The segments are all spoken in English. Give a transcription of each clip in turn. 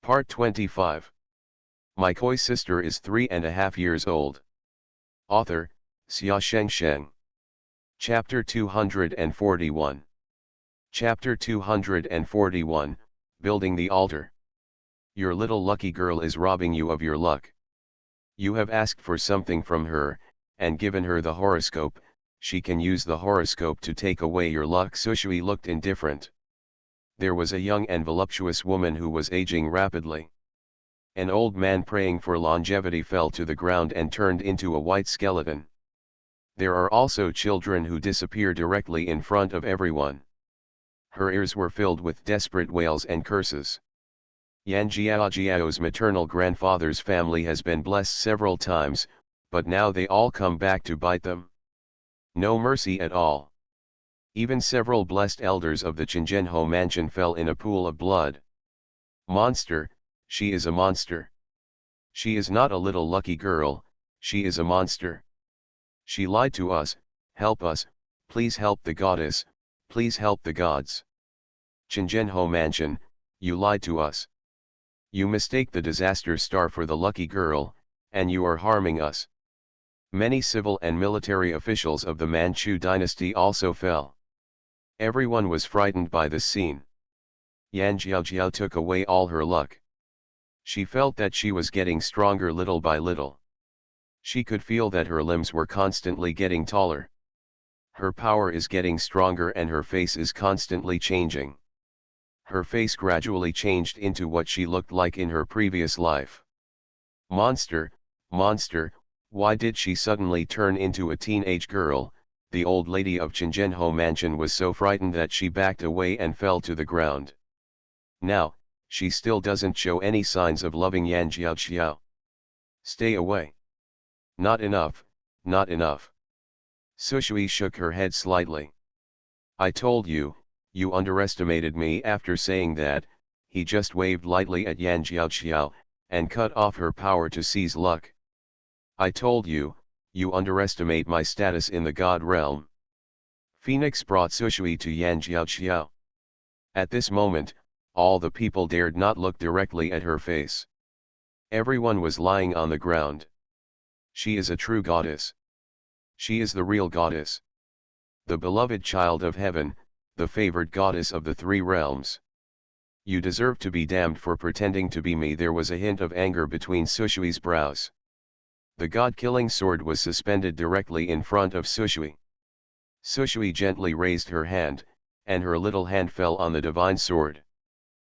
Part 25. My koi sister is 3.5 years old. Author, Xia Sheng. Chapter 241. Chapter 241, Building the Altar. Your little lucky girl is robbing you of your luck. You have asked for something from her, and given her the horoscope. She can use the horoscope to take away your luck. Sushui looked indifferent. There was a young and voluptuous woman who was aging rapidly. An old man praying for longevity fell to the ground and turned into a white skeleton. There are also children who disappear directly in front of everyone. Her ears were filled with desperate wails and curses. Yan Jiao's maternal grandfather's family has been blessed several times, but now they all come back to bite them. No mercy at all. Even several blessed elders of the Qingzhenhou mansion fell in a pool of blood. Monster, she is a monster. She is not a little lucky girl, she is a monster. She lied to us. Help us, please help the goddess, please help the gods. Qingzhenhou mansion, you lied to us. You mistake the disaster star for the lucky girl, and you are harming us. Many civil and military officials of the Manchu dynasty also fell. Everyone was frightened by this scene. Yan Jiao took away all her luck. She felt that she was getting stronger little by little. She could feel that her limbs were constantly getting taller. Her power is getting stronger and her face is constantly changing. Her face gradually changed into what she looked like in her previous life. Monster, monster, why did she suddenly turn into a teenage girl? The old lady of Qingzhenhou mansion was so frightened that she backed away and fell to the ground. Now, she still doesn't show any signs of loving Yan Jiao. Stay away. Not enough, not enough. Sushui shook her head slightly. I told you, you underestimated me. After saying that, he just waved lightly at Yan Jiao, and cut off her power to seize luck. I told you, you underestimate my status in the god realm. Phoenix brought Sushui to Yan Jiao. At this moment, all the people dared not look directly at her face. Everyone was lying on the ground. She is a true goddess. She is the real goddess. The beloved child of heaven, the favored goddess of the three realms. You deserve to be damned for pretending to be me. There was a hint of anger between Sushui's brows. The god-killing sword was suspended directly in front of Sushui. Sushui gently raised her hand, and her little hand fell on the divine sword.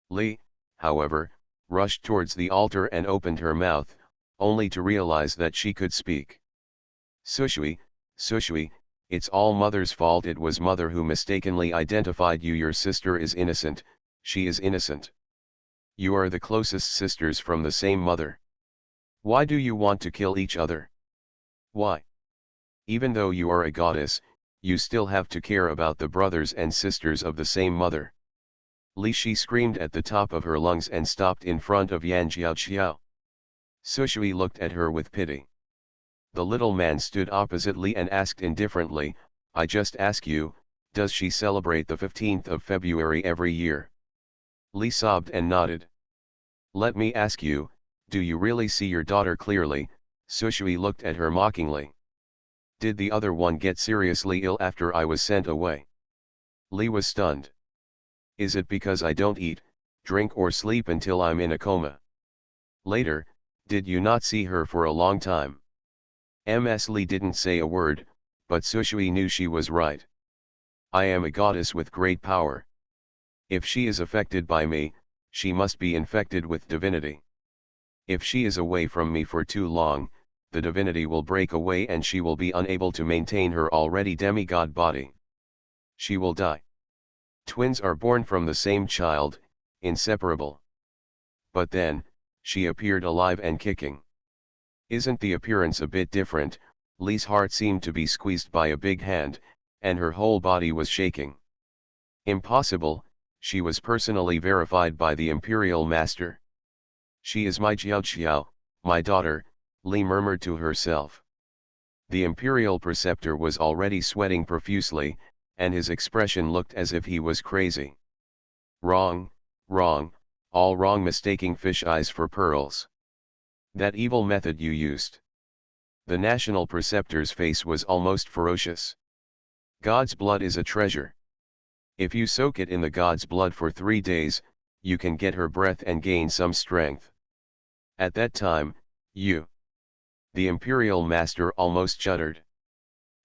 Li, however, rushed towards the altar and opened her mouth, only to realize that she could speak. Sushui, it's all Mother's fault. It was Mother who mistakenly identified you. Your sister is innocent, she is innocent. You are the closest sisters from the same mother. Why do you want to kill each other? Why? Even though you are a goddess, you still have to care about the brothers and sisters of the same mother. Li, she screamed at the top of her lungs and stopped in front of Yan Jiao. Sushui looked at her with pity. The little man stood opposite Li and asked indifferently, I just ask you, does she celebrate the 15th of February every year? Li sobbed and nodded. Let me ask you, do you really see your daughter clearly? Sushui looked at her mockingly. Did the other one get seriously ill after I was sent away? Li was stunned. Is it because I don't eat, drink or sleep until I'm in a coma? Later, did you not see her for a long time? Ms. Li didn't say a word, but Sushui knew she was right. I am a goddess with great power. If she is affected by me, she must be infected with divinity. If she is away from me for too long, the divinity will break away and she will be unable to maintain her already demigod body. She will die. Twins are born from the same child, inseparable. But then, she appeared alive and kicking. Isn't the appearance a bit different? Li's heart seemed to be squeezed by a big hand, and her whole body was shaking. Impossible, she was personally verified by the imperial master. She is my Jiao, my daughter, Li murmured to herself. The imperial preceptor was already sweating profusely, and his expression looked as if he was crazy. Wrong, All wrong, mistaking fish eyes for pearls. That evil method you used. The national preceptor's face was almost ferocious. God's blood is a treasure. If you soak it in the God's blood for 3 days, you can get her breath and gain some strength. At that time, you. The imperial master almost shuddered.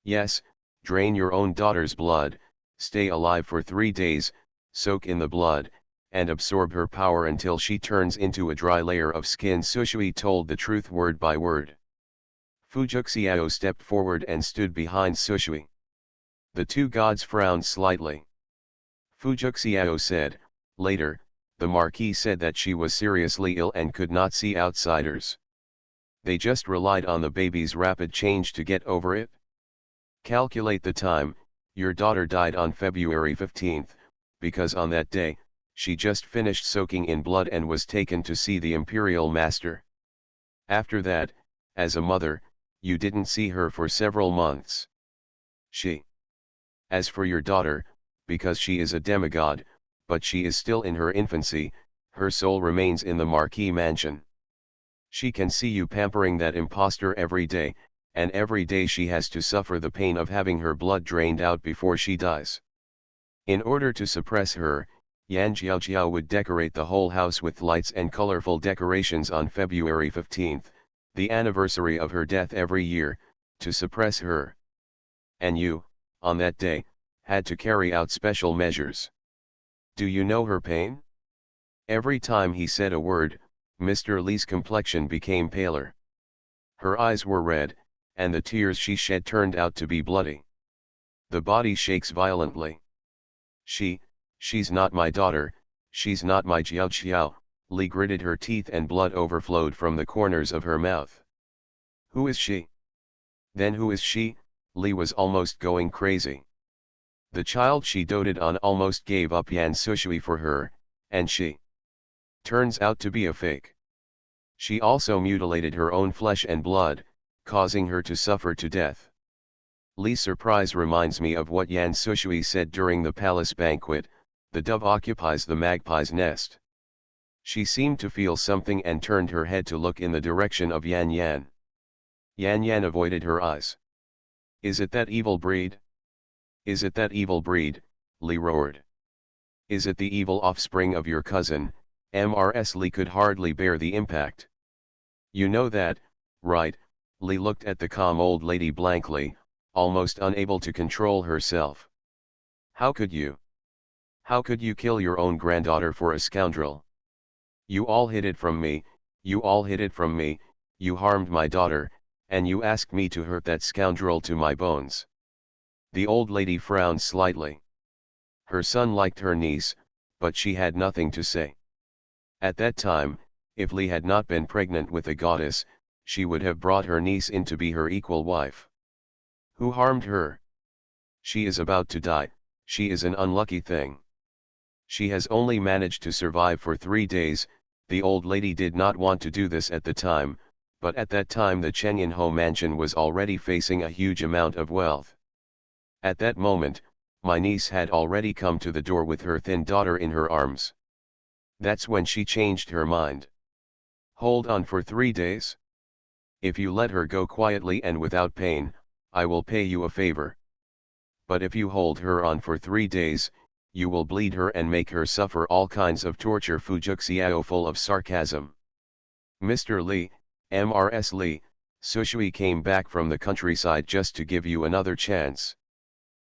Yes, drain your own daughter's blood, stay alive for 3 days, soak in the blood, and absorb her power until she turns into a dry layer of skin. Sushui told the truth word by word. Fujixiao stepped forward and stood behind Sushui. The two gods frowned slightly. Fujixiao said, later, the Marquis said that she was seriously ill and could not see outsiders. They just relied on the baby's rapid change to get over it. Calculate the time. Your daughter died on February 15th, because on that day, she just finished soaking in blood and was taken to see the Imperial Master. After that, as a mother, you didn't see her for several months. As for your daughter, because she is a demigod, but she is still in her infancy, her soul remains in the Marquis mansion. She can see you pampering that impostor every day, and every day she has to suffer the pain of having her blood drained out before she dies. In order to suppress her, Yan Jiaojiao would decorate the whole house with lights and colorful decorations on February 15th, the anniversary of her death every year, to suppress her. And you, on that day, had to carry out special measures. Do you know her pain? Every time he said a word, Mr. Li's complexion became paler. Her eyes were red, and the tears she shed turned out to be bloody. The body shakes violently. She's not my daughter, she's not my Jiao. Li gritted her teeth and blood overflowed from the corners of her mouth. Who is she? Then who is she? Li was almost going crazy. The child she doted on almost gave up Yan Sushui for her, and she turns out to be a fake. She also mutilated her own flesh and blood, causing her to suffer to death. Li's surprise reminds me of what Yan Sushui said during the palace banquet, the dove occupies the magpie's nest. She seemed to feel something and turned her head to look in the direction of Yan Yan. Yan Yan avoided her eyes. Is it that evil breed? Is it that evil breed? Li roared. Is it the evil offspring of your cousin? Mrs. Li could hardly bear the impact. You know that, right? Li looked at the calm old lady blankly, almost unable to control herself. How could you? How could you kill your own granddaughter for a scoundrel? You all hid it from me, you all hid it from me, you harmed my daughter, and you asked me to hurt that scoundrel to my bones. The old lady frowned slightly. Her son liked her niece, but she had nothing to say. At that time, if Li had not been pregnant with a goddess, she would have brought her niece in to be her equal wife. Who harmed her? She is about to die, she is an unlucky thing. She has only managed to survive for 3 days. The old lady did not want to do this at the time, but at that time the Chengyinhou mansion was already facing a huge amount of wealth. At that moment, my niece had already come to the door with her thin daughter in her arms. That's when she changed her mind. Hold on for 3 days? If you let her go quietly and without pain, I will pay you a favor. But if you hold her on for 3 days, you will bleed her and make her suffer all kinds of torture. Fujixiao full of sarcasm. Mr. Li, Mrs. Li, Sushui came back from the countryside just to give you another chance.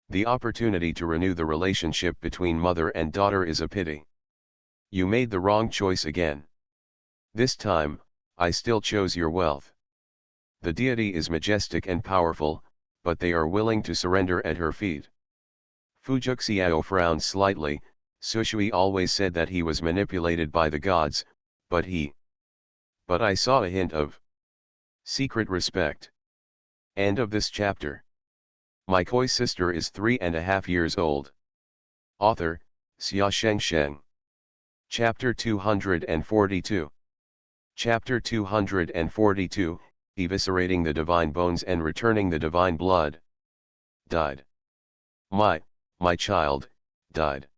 The opportunity to renew the relationship between mother and daughter is a pity. You made the wrong choice again. This time, I still chose your wealth. The deity is majestic and powerful, but they are willing to surrender at her feet. Fujixiao frowned slightly. Sushui always said that he was manipulated by the gods, but I saw a hint of secret respect. End of this chapter. My koi sister is 3.5 years old. Author, Xia Shengsheng. Chapter 242. Chapter 242, Eviscerating the Divine Bones and Returning the Divine Blood. Died. My child, died.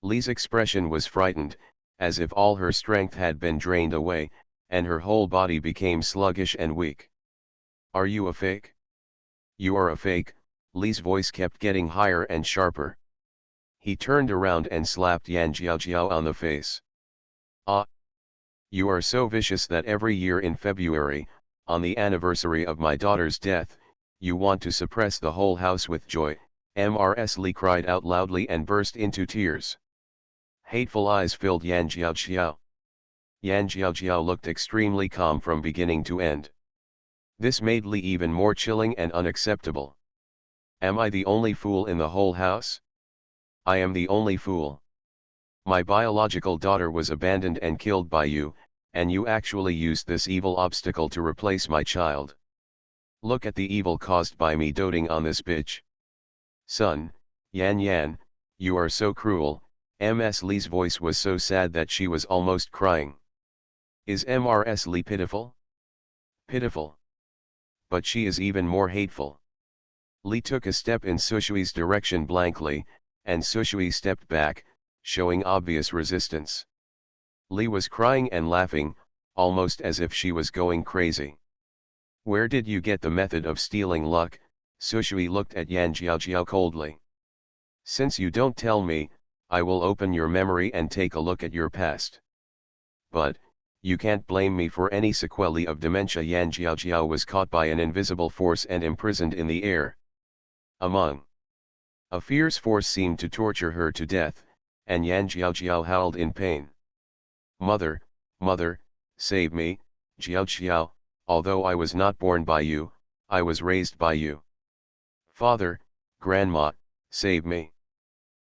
Li's expression was frightened, as if all her strength had been drained away, and her whole body became sluggish and weak. Are you a fake? You are a fake, Li's voice kept getting higher and sharper. He turned around and slapped Yan Jiaojiao on the face. Ah! You are so vicious that every year in February, on the anniversary of my daughter's death, you want to suppress the whole house with joy, Mrs. Li cried out loudly and burst into tears. Hateful eyes filled Yan Jiaojiao. Yan Jiaojiao looked extremely calm from beginning to end. This made Li even more chilling and unacceptable. Am I the only fool in the whole house? I am the only fool. My biological daughter was abandoned and killed by you, and you actually used this evil obstacle to replace my child. Look at the evil caused by me doting on this bitch. Son, Yan Yan, you are so cruel. Ms. Li's voice was so sad that she was almost crying. Is Mrs. Li pitiful? Pitiful. But she is even more hateful. Li took a step in Sushui's direction blankly, and Sushui stepped back, showing obvious resistance. Li was crying and laughing, almost as if she was going crazy. Where did you get the method of stealing luck? Sushui looked at Yan Jiaojiao coldly. Since you don't tell me, I will open your memory and take a look at your past. But, you can't blame me for any sequelae of dementia. Yan Jiaojiao was caught by an invisible force and imprisoned in the air. A fierce force seemed to torture her to death, and Yan Jiaojiao howled in pain. Mother, mother, save me, Jiaojiao, although I was not born by you, I was raised by you. Father, grandma, save me.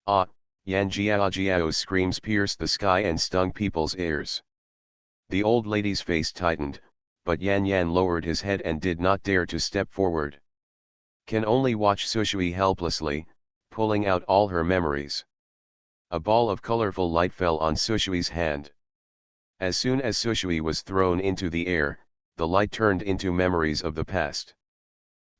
Ah! Yan Jiaojiao's screams pierced the sky and stung people's ears. The old lady's face tightened, but Yan Yan lowered his head and did not dare to step forward. Can only watch Sushui helplessly, pulling out all her memories. A ball of colorful light fell on Sushui's hand. As soon as Sushui was thrown into the air, the light turned into memories of the past.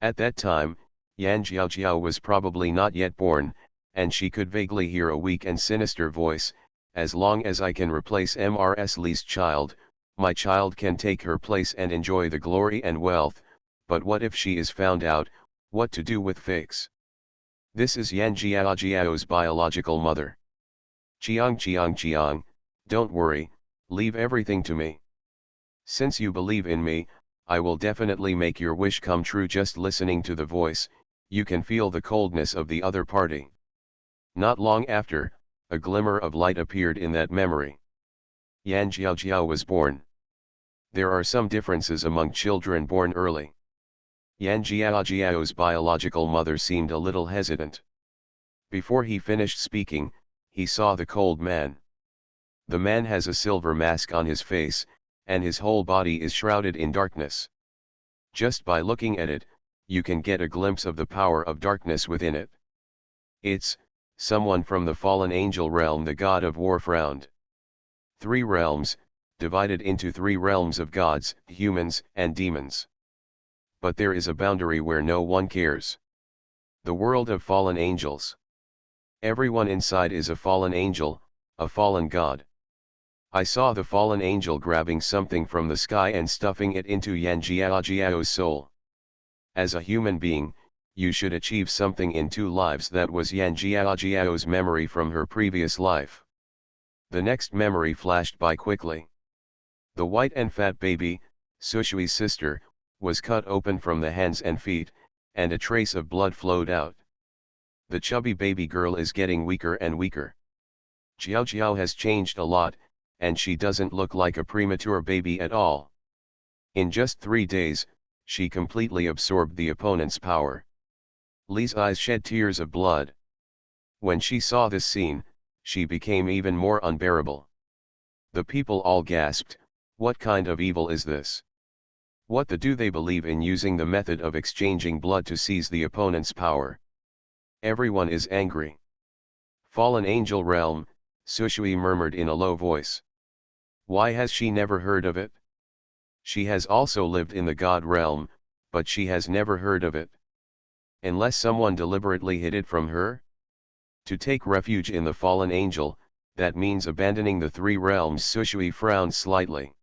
At that time, Yan Jiaojiao was probably not yet born, and she could vaguely hear a weak and sinister voice, as long as I can replace Mrs. Li's child, my child can take her place and enjoy the glory and wealth, but what if she is found out? What to do with fakes? This is Yan Jiaojiao's biological mother. Chiang, don't worry, leave everything to me. Since you believe in me, I will definitely make your wish come true. Just listening to the voice, you can feel the coldness of the other party. Not long after, a glimmer of light appeared in that memory. Yan Jiaojiao was born. There are some differences among children born early. Yan Jiaojiao's biological mother seemed a little hesitant. Before he finished speaking, he saw the cold man. The man has a silver mask on his face, and his whole body is shrouded in darkness. Just by looking at it, you can get a glimpse of the power of darkness within it. It's someone from the fallen angel realm. The god of war frowned. 3 realms, divided into 3 realms of gods, humans, and demons. But there is a boundary where no one cares. The world of fallen angels. Everyone inside is a fallen angel, a fallen god. I saw the fallen angel grabbing something from the sky and stuffing it into Yan Jiaojiao's soul. As a human being, you should achieve something in 2 lives. That was Yan Jiaojiao's memory from her previous life. The next memory flashed by quickly. The white and fat baby, Sushui's sister, was cut open from the hands and feet, and a trace of blood flowed out. The chubby baby girl is getting weaker and weaker. Jiaojiao has changed a lot, and she doesn't look like a premature baby at all. In just 3 days, she completely absorbed the opponent's power. Li's eyes shed tears of blood. When she saw this scene, she became even more unbearable. The people all gasped, what kind of evil is this? What do they believe in using the method of exchanging blood to seize the opponent's power? Everyone is angry. Fallen angel realm, Sushui murmured in a low voice. Why has she never heard of it? She has also lived in the god realm, but she has never heard of it. Unless someone deliberately hid it from her? To take refuge in the fallen angel, that means abandoning the three realms. Sushui frowned slightly.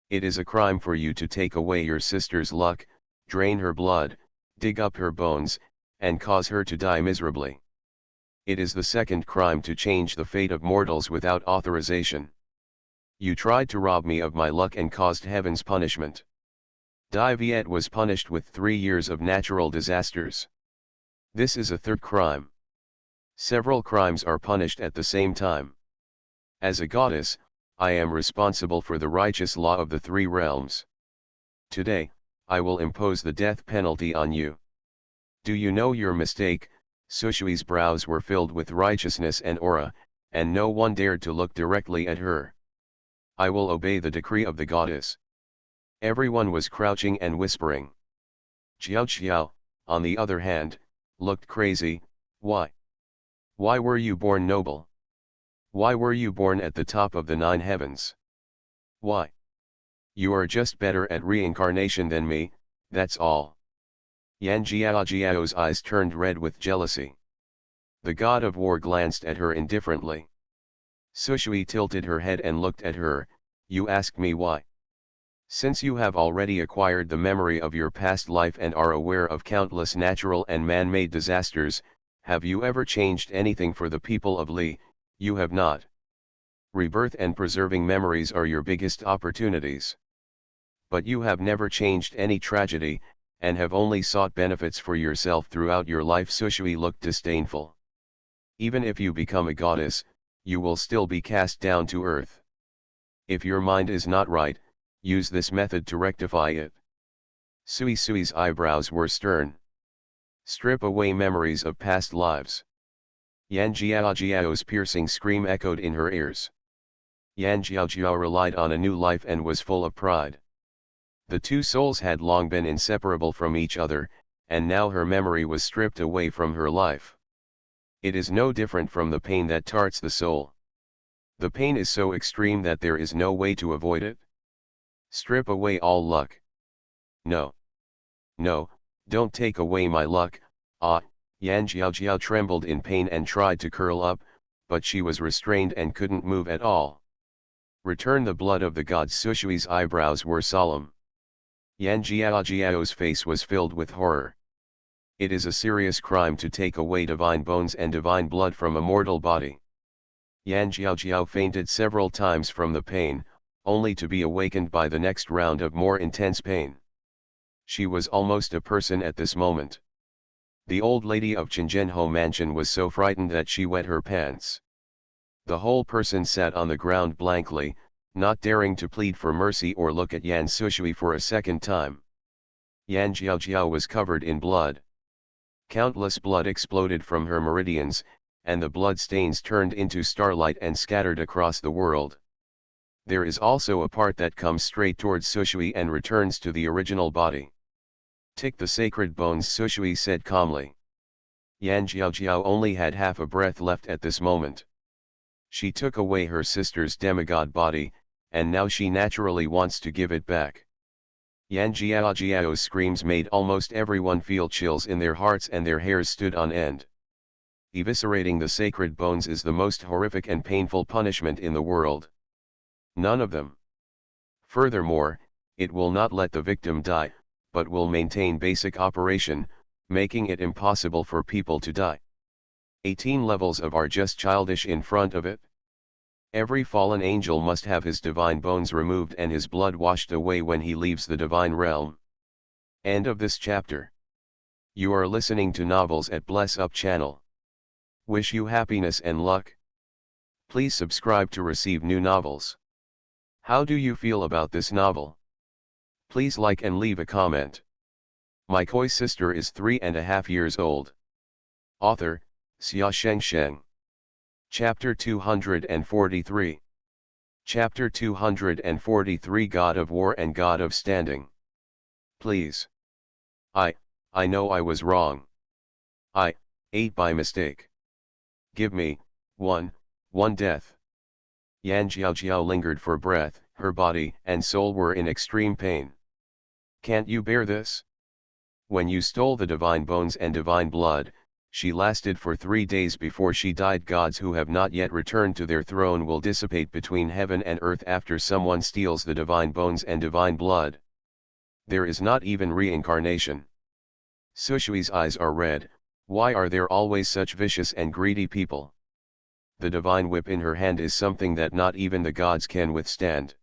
It is a crime for you to take away your sister's luck, drain her blood, dig up her bones, and cause her to die miserably. It is the second crime to change the fate of mortals without authorization. You tried to rob me of my luck and caused heaven's punishment. Dai Viet was punished with 3 years of natural disasters. This is a third crime. Several crimes are punished at the same time. As a goddess, I am responsible for the righteous law of the three realms. Today, I will impose the death penalty on you. Do you know your mistake? Sushui's brows were filled with righteousness and aura, and no one dared to look directly at her. I will obey the decree of the goddess. Everyone was crouching and whispering. Xiao Xiao, on the other hand, looked crazy. Why? Why were you born noble? Why were you born at the top of the 9 heavens? Why? You are just better at reincarnation than me, that's all. Yan Jiao's eyes turned red with jealousy. The god of war glanced at her indifferently. Sushui tilted her head and looked at her. You ask me why? Since you have already acquired the memory of your past life and are aware of countless natural and man-made disasters, have you ever changed anything for the people of Li? You have not. Rebirth and preserving memories are your biggest opportunities. But you have never changed any tragedy, and have only sought benefits for yourself throughout your life. Sushui looked disdainful. Even if you become a goddess, you will still be cast down to earth. If your mind is not right, use this method to rectify it. Sui's eyebrows were stern. Strip away memories of past lives. Yan Jiao's piercing scream echoed in her ears. Yan Jiao relied on a new life and was full of pride. The two souls had long been inseparable from each other, and now her memory was stripped away from her life. It is no different from the pain that tarts the soul. The pain is so extreme that there is no way to avoid it. Strip away all luck. No. No, don't take away my luck. Ah, Yan Jiao trembled in pain and tried to curl up, but she was restrained and couldn't move at all. Return the blood of the gods. Sushui's eyebrows were solemn. Yan Jiao's face was filled with horror. It is a serious crime to take away divine bones and divine blood from a mortal body. Yan Jiao fainted several times from the pain, only to be awakened by the next round of more intense pain. She was almost a person at this moment. The old lady of Qingzhenhou mansion was so frightened that she wet her pants. The whole person sat on the ground blankly, not daring to plead for mercy or look at Yan Sushui for a second time. Yan Jiao was covered in blood. Countless blood exploded from her meridians, and the blood stains turned into starlight and scattered across the world. There is also a part that comes straight towards Sushui and returns to the original body. Take the sacred bones, Sushui said calmly. Yan Jiao only had half a breath left at this moment. She took away her sister's demigod body, and now she naturally wants to give it back. Yan Jiao's screams made almost everyone feel chills in their hearts and their hairs stood on end. Eviscerating the sacred bones is the most horrific and painful punishment in the world. None of them. Furthermore, it will not let the victim die, but will maintain basic operation, making it impossible for people to die. 18 levels of are just childish in front of it. Every fallen angel must have his divine bones removed and his blood washed away when he leaves the divine realm. End of this chapter. You are listening to Novels at Bless Up channel. Wish you happiness and luck. Please subscribe to receive new novels. How do you feel about this novel? Please like and leave a comment. My koi sister is 3.5 years old. Author, Xia Sheng. Chapter 243. Chapter 243 God of War and God of Standing. Please. I know I was wrong. I ate by mistake. Give me, one death. Yan Jiao lingered for breath, her body and soul were in extreme pain. Can't you bear this? When you stole the divine bones and divine blood, She lasted for 3 days before she died. Gods who have not yet returned to their throne will dissipate between heaven and earth after someone steals the divine bones and divine blood. There is not even reincarnation. Sushui's eyes are red. Why are there always such vicious and greedy people? The divine whip in her hand is something that not even the gods can withstand.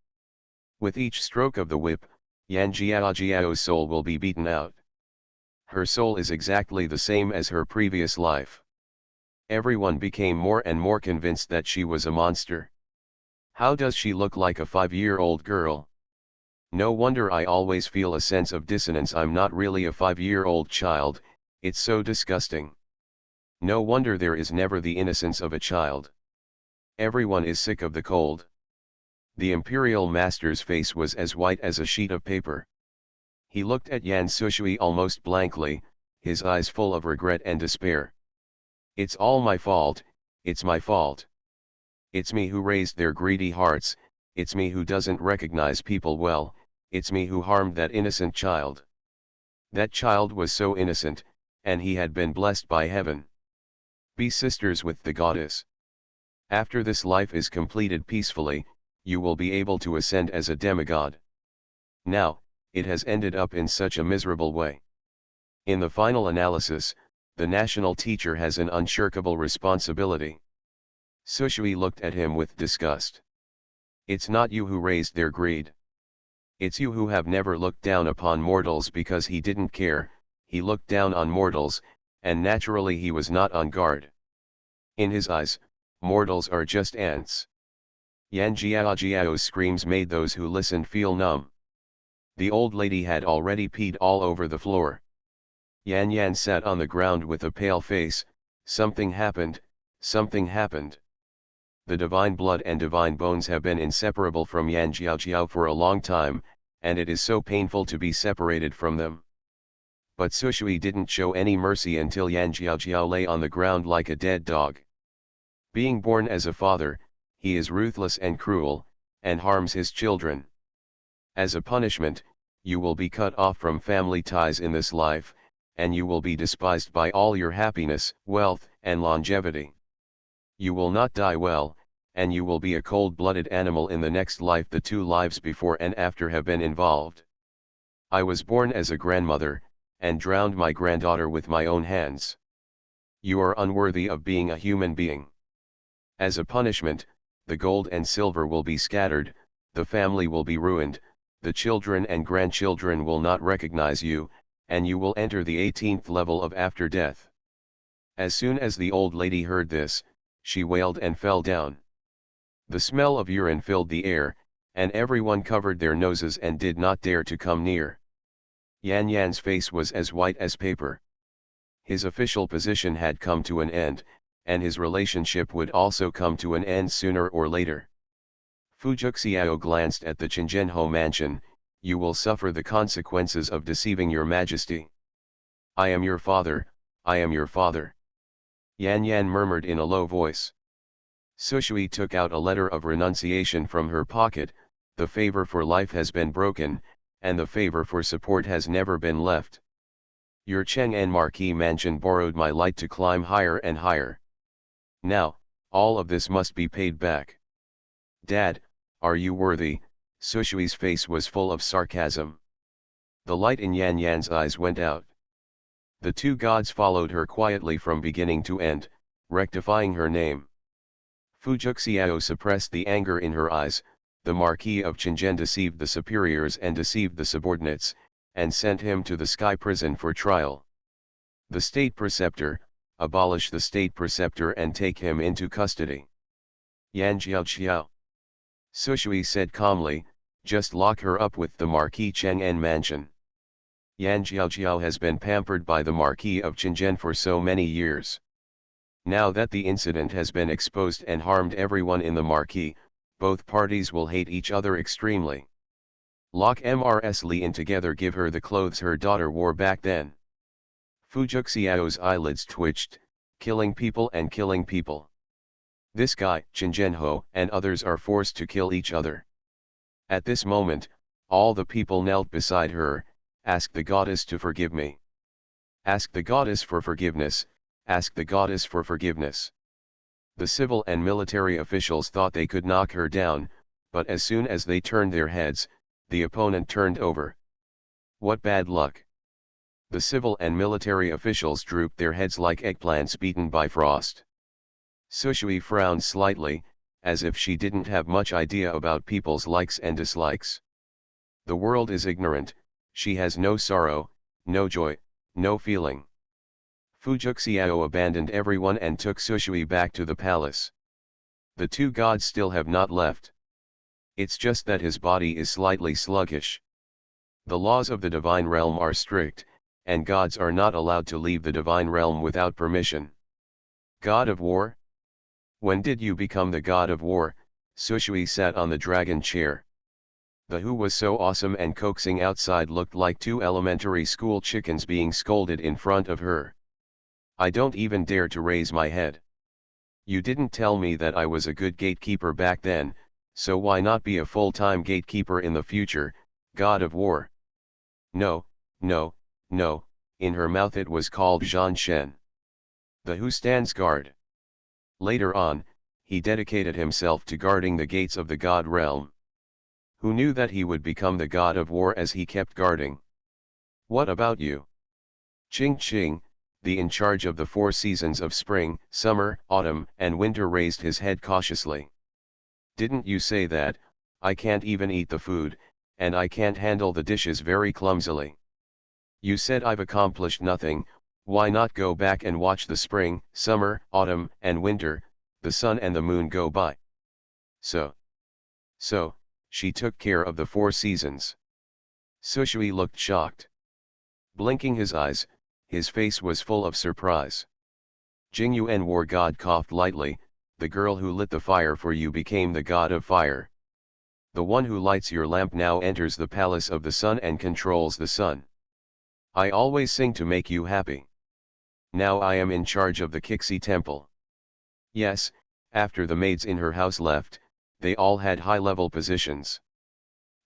With each stroke of the whip, Yan Jiao's soul will be beaten out. Her soul is exactly the same as her previous life. Everyone became more and more convinced that she was a monster. How does she look like a 5-year-old girl? No wonder I always feel a sense of dissonance. I'm not really a 5-year-old child, it's so disgusting. No wonder there is never the innocence of a child. Everyone is sick of the cold. The imperial master's face was as white as a sheet of paper. He looked at Yan Sushui almost blankly, his eyes full of regret and despair. It's all my fault, it's my fault. It's me who raised their greedy hearts, it's me who doesn't recognize people well, it's me who harmed that innocent child. That child was so innocent, and he had been blessed by heaven. Be sisters with the goddess. After this life is completed peacefully, you will be able to ascend as a demigod. Now, it has ended up in such a miserable way. In the final analysis, the national teacher has an unshirkable responsibility. Sushui looked at him with disgust. It's not you who raised their greed. It's you who have never looked down upon mortals because he didn't care, he looked down on mortals, and naturally he was not on guard. In his eyes, mortals are just ants. Yan Jiao's screams made those who listened feel numb. The old lady had already peed all over the floor. Yan sat on the ground with a pale face. Something happened, something happened. The divine blood and divine bones have been inseparable from Yan Jiao for a long time, and it is so painful to be separated from them. But Sushui didn't show any mercy until Yan Jiao lay on the ground like a dead dog. Being born as a father, he is ruthless and cruel, and harms his children. As a punishment, you will be cut off from family ties in this life, and you will be despised by all your happiness, wealth, and longevity. You will not die well, and you will be a cold-blooded animal in the next life. The 2 lives before and after have been involved. I was born as a grandmother, and drowned my granddaughter with my own hands. You are unworthy of being a human being. As a punishment, the gold and silver will be scattered, the family will be ruined, the children and grandchildren will not recognize you, and you will enter the 18th level of after death. As soon as the old lady heard this, she wailed and fell down. The smell of urine filled the air, and everyone covered their noses and did not dare to come near. Yan's face was as white as paper. His official position had come to an end, and his relationship would also come to an end sooner or later. Fujuxiao glanced at the Qingzhenhou mansion. You will suffer the consequences of deceiving your majesty. I am your father, I am your father. Yan murmured in a low voice. Sushui took out a letter of renunciation from her pocket. The favor for life has been broken, and the favor for support has never been left. Your Cheng'an Marquis mansion borrowed my light to climb higher and higher. Now, all of this must be paid back. Dad, are you worthy? Sushui's face was full of sarcasm. The light in Yan's eyes went out. The 2 gods followed her quietly from beginning to end, rectifying her name. Fujuxiao suppressed the anger in her eyes. The Marquis of Qingzhen deceived the superiors and deceived the subordinates, and sent him to the sky prison for trial. The state preceptor, abolish the state preceptor and take him into custody. Yan Jiao. Sushui said calmly, just lock her up with the Marquis Cheng'an mansion. Yan Jiao has been pampered by the Marquis of Qingzhen for so many years. Now that the incident has been exposed and harmed everyone in the Marquis, both parties will hate each other extremely. Lock Mrs. Li in together, give her the clothes her daughter wore back then. Fujuxiao's eyelids twitched, killing people and killing people. This guy, Qingzhenhou, and others are forced to kill each other. At this moment, all the people knelt beside her. Ask the goddess to forgive me. Ask the goddess for forgiveness, asked the goddess for forgiveness. The civil and military officials thought they could knock her down, but as soon as they turned their heads, the opponent turned over. What bad luck! The civil and military officials drooped their heads like eggplants beaten by frost. Sushui frowned slightly, as if she didn't have much idea about people's likes and dislikes. The world is ignorant, she has no sorrow, no joy, no feeling. Fujuxiao abandoned everyone and took Sushui back to the palace. The two gods still have not left. It's just that his body is slightly sluggish. The laws of the divine realm are strict, and gods are not allowed to leave the divine realm without permission. God of War? When did you become the god of war? Sushui sat on the dragon chair. The who was so awesome and coaxing outside looked like two elementary school chickens being scolded in front of her. I don't even dare to raise my head. You didn't tell me that I was a good gatekeeper back then, so why not be a full-time gatekeeper in the future, god of war? No, no, no, in her mouth it was called Zhan Shen. The who stands guard. Later on, he dedicated himself to guarding the gates of the god realm. Who knew that he would become the god of war as he kept guarding? What about you? Ching Ching, the in charge of the 4 seasons of spring, summer, autumn, and winter raised his head cautiously. Didn't you say that? I can't even eat the food, and I can't handle the dishes very clumsily. You said I've accomplished nothing. Why not go back and watch the spring, summer, autumn, and winter, the sun and the moon go by? So, she took care of the 4 seasons. Sushui looked shocked. Blinking his eyes, his face was full of surprise. Jingyuan War God coughed lightly, the girl who lit the fire for you became the god of fire. The one who lights your lamp now enters the palace of the sun and controls the sun. I always sing to make you happy. Now I am in charge of the Kixi temple. Yes, after the maids in her house left, they all had high-level positions.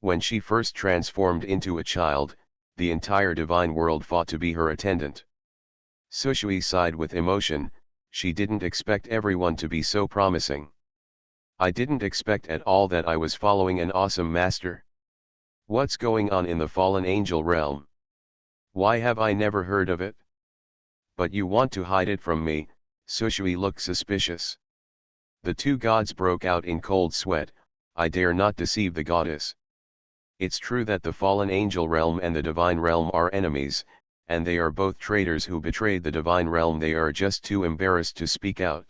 When she first transformed into a child, the entire divine world fought to be her attendant. Sushui sighed with emotion, she didn't expect everyone to be so promising. I didn't expect at all that I was following an awesome master. What's going on in the fallen angel realm? Why have I never heard of it? But you want to hide it from me, Sushui looked suspicious. The two gods broke out in cold sweat, I dare not deceive the goddess. It's true that the fallen angel realm and the divine realm are enemies, and they are both traitors who betrayed the divine realm. They are just too embarrassed to speak out.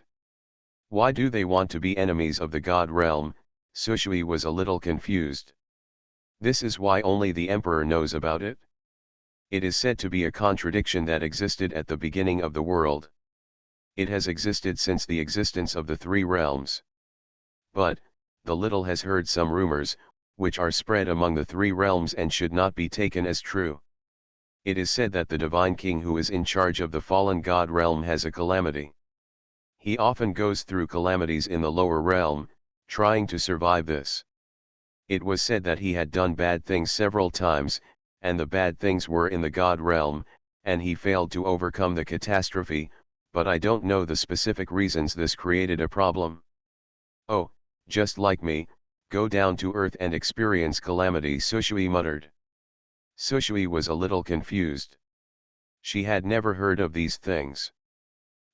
Why do they want to be enemies of the god realm? Sushui was a little confused. This is why only the emperor knows about it. It is said to be a contradiction that existed at the beginning of the world. It has existed since the existence of the 3 realms. But, the little has heard some rumors, which are spread among the 3 realms and should not be taken as true. It is said that the divine king who is in charge of the fallen god realm has a calamity. He often goes through calamities in the lower realm, trying to survive this. It was said that he had done bad things several times, and the bad things were in the god realm, and he failed to overcome the catastrophe, but I don't know the specific reasons this created a problem. Oh, just like me, go down to earth and experience calamity, Sushui muttered. Sushui was a little confused. She had never heard of these things.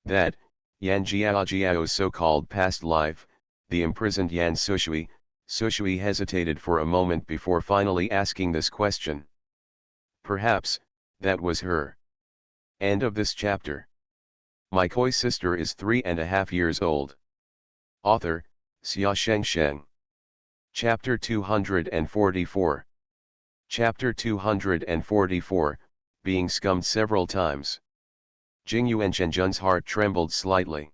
That, Yan Jiaojiao's so-called past life, the imprisoned Yan Sushui, Sushui hesitated for a moment before finally asking this question. Perhaps, that was her. End of this chapter. My koi sister is 3.5 years old. Author, Xia Shengsheng. Chapter 244. Chapter 244, being scummed several times. Jingyuan Zhenjun's heart trembled slightly.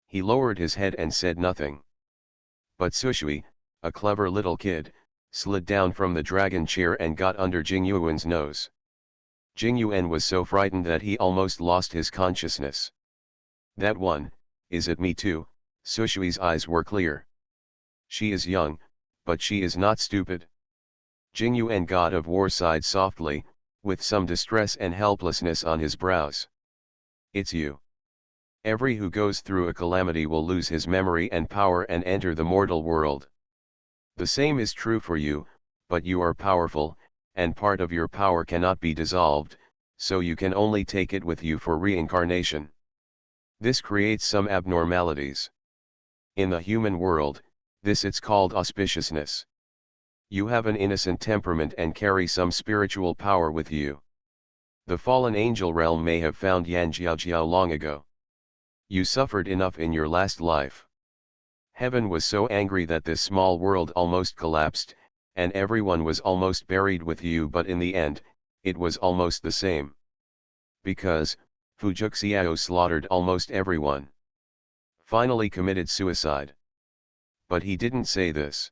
He lowered his head and said nothing. But Sushui, a clever little kid, slid down from the dragon chair and got under Jingyuan's nose. Jingyuan was so frightened that he almost lost his consciousness. That one, is it me too? Sushui's eyes were clear. She is young, but she is not stupid. Jingyuan god of war sighed softly, with some distress and helplessness on his brows. It's you. Every who goes through a calamity will lose his memory and power and enter the mortal world. The same is true for you, but you are powerful, and part of your power cannot be dissolved, so you can only take it with you for reincarnation. This creates some abnormalities. In the human world, this it's called auspiciousness. You have an innocent temperament and carry some spiritual power with you. The fallen angel realm may have found Yan Jiao long ago. You suffered enough in your last life. Heaven was so angry that this small world almost collapsed, and everyone was almost buried with you, but in the end, it was almost the same. Because, Fujuxiao slaughtered almost everyone. Finally committed suicide. But he didn't say this.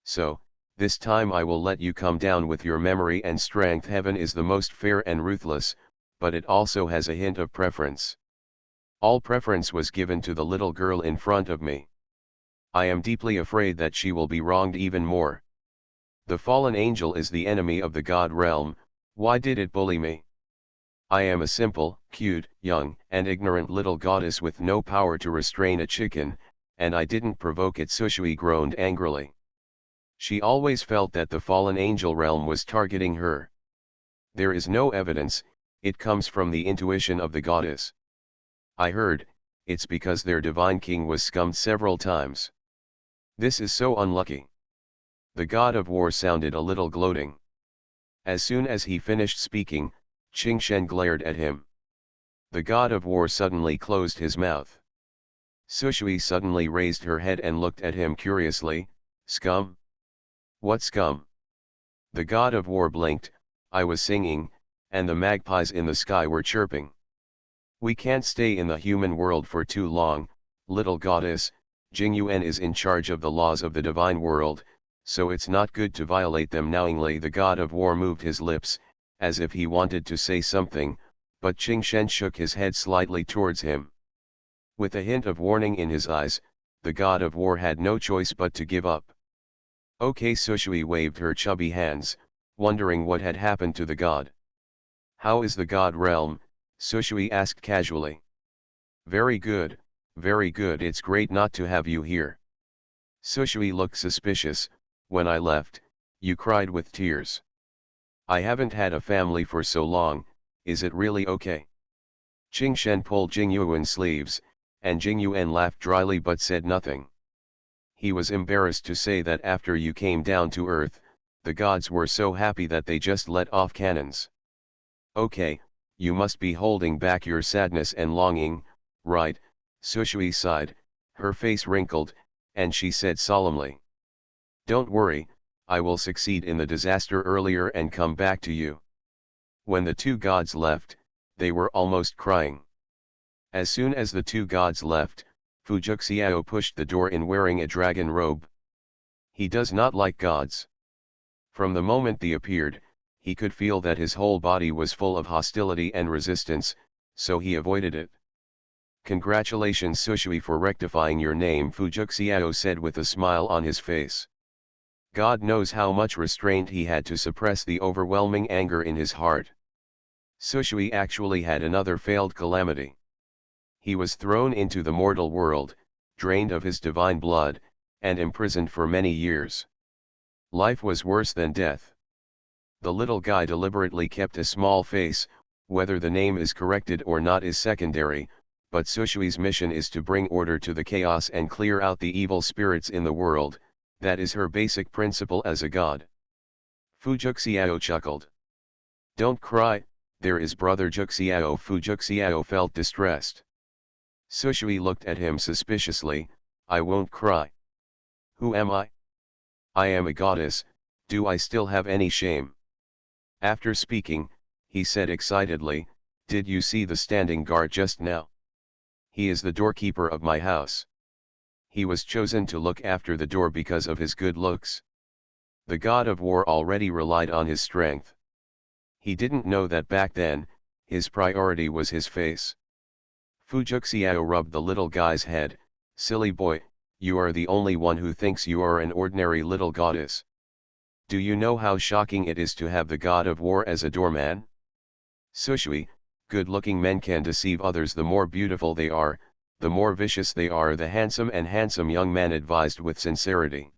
So, this time I will let you come down with your memory and strength. Heaven is the most fair and ruthless, but it also has a hint of preference. All preference was given to the little girl in front of me. I am deeply afraid that she will be wronged even more. The fallen angel is the enemy of the God realm. Why did it bully me? I am a simple, cute, young, and ignorant little goddess with no power to restrain a chicken, and I didn't provoke it. Sushui groaned angrily. She always felt that the fallen angel realm was targeting her. There is no evidence, it comes from the intuition of the goddess. I heard, it's because their divine king was scummed several times. This is so unlucky. The god of war sounded a little gloating. As soon as he finished speaking, Qingshen glared at him. The god of war suddenly closed his mouth. Sushui suddenly raised her head and looked at him curiously. Scum? What scum? The god of war blinked. I was singing, and the magpies in the sky were chirping. We can't stay in the human world for too long, little goddess. Jingyuan is in charge of the laws of the divine world, so it's not good to violate them knowingly. The god of war moved his lips, as if he wanted to say something, but Qingshen shook his head slightly towards him. With a hint of warning in his eyes, the god of war had no choice but to give up. Okay, Sushui waved her chubby hands, wondering what had happened to the god. How is the god realm? Sushui asked casually. Very good, it's great not to have you here. Sushui looked suspicious. When I left, you cried with tears. I haven't had a family for so long, is it really okay? Qingshen pulled Jingyuan's sleeves, and Jingyuan laughed dryly but said nothing. He was embarrassed to say that after you came down to earth, the gods were so happy that they just let off cannons. Okay, you must be holding back your sadness and longing, right? Sushui sighed, her face wrinkled, and she said solemnly. Don't worry, I will succeed in the disaster earlier and come back to you. When the two gods left, they were almost crying. As soon as the two gods left, Fujuxiao pushed the door in wearing a dragon robe. He does not like gods. From the moment they appeared, he could feel that his whole body was full of hostility and resistance, so he avoided it. Congratulations Sushui for rectifying your name, Fujuxiao said with a smile on his face. God knows how much restraint he had to suppress the overwhelming anger in his heart. Sushui actually had another failed calamity. He was thrown into the mortal world, drained of his divine blood, and imprisoned for many years. Life was worse than death. The little guy deliberately kept a small face. Whether the name is corrected or not is secondary, but Sushui's mission is to bring order to the chaos and clear out the evil spirits in the world. That is her basic principle as a god. Fujuxiao chuckled. Don't cry, there is brother Juxiao. Fujuxiao felt distressed. Sushui looked at him suspiciously. I won't cry. Who am I? I am a goddess, do I still have any shame? After speaking, he said excitedly, did you see the standing guard just now? He is the doorkeeper of my house. He was chosen to look after the door because of his good looks. The god of war already relied on his strength. He didn't know that back then, his priority was his face. Fujuxiao rubbed the little guy's head. Silly boy, you are the only one who thinks you are an ordinary little goddess. Do you know how shocking it is to have the god of war as a doorman? Sushui, Good-looking men can deceive others. The more beautiful they are, the more vicious they are. The handsome young man advised with sincerity.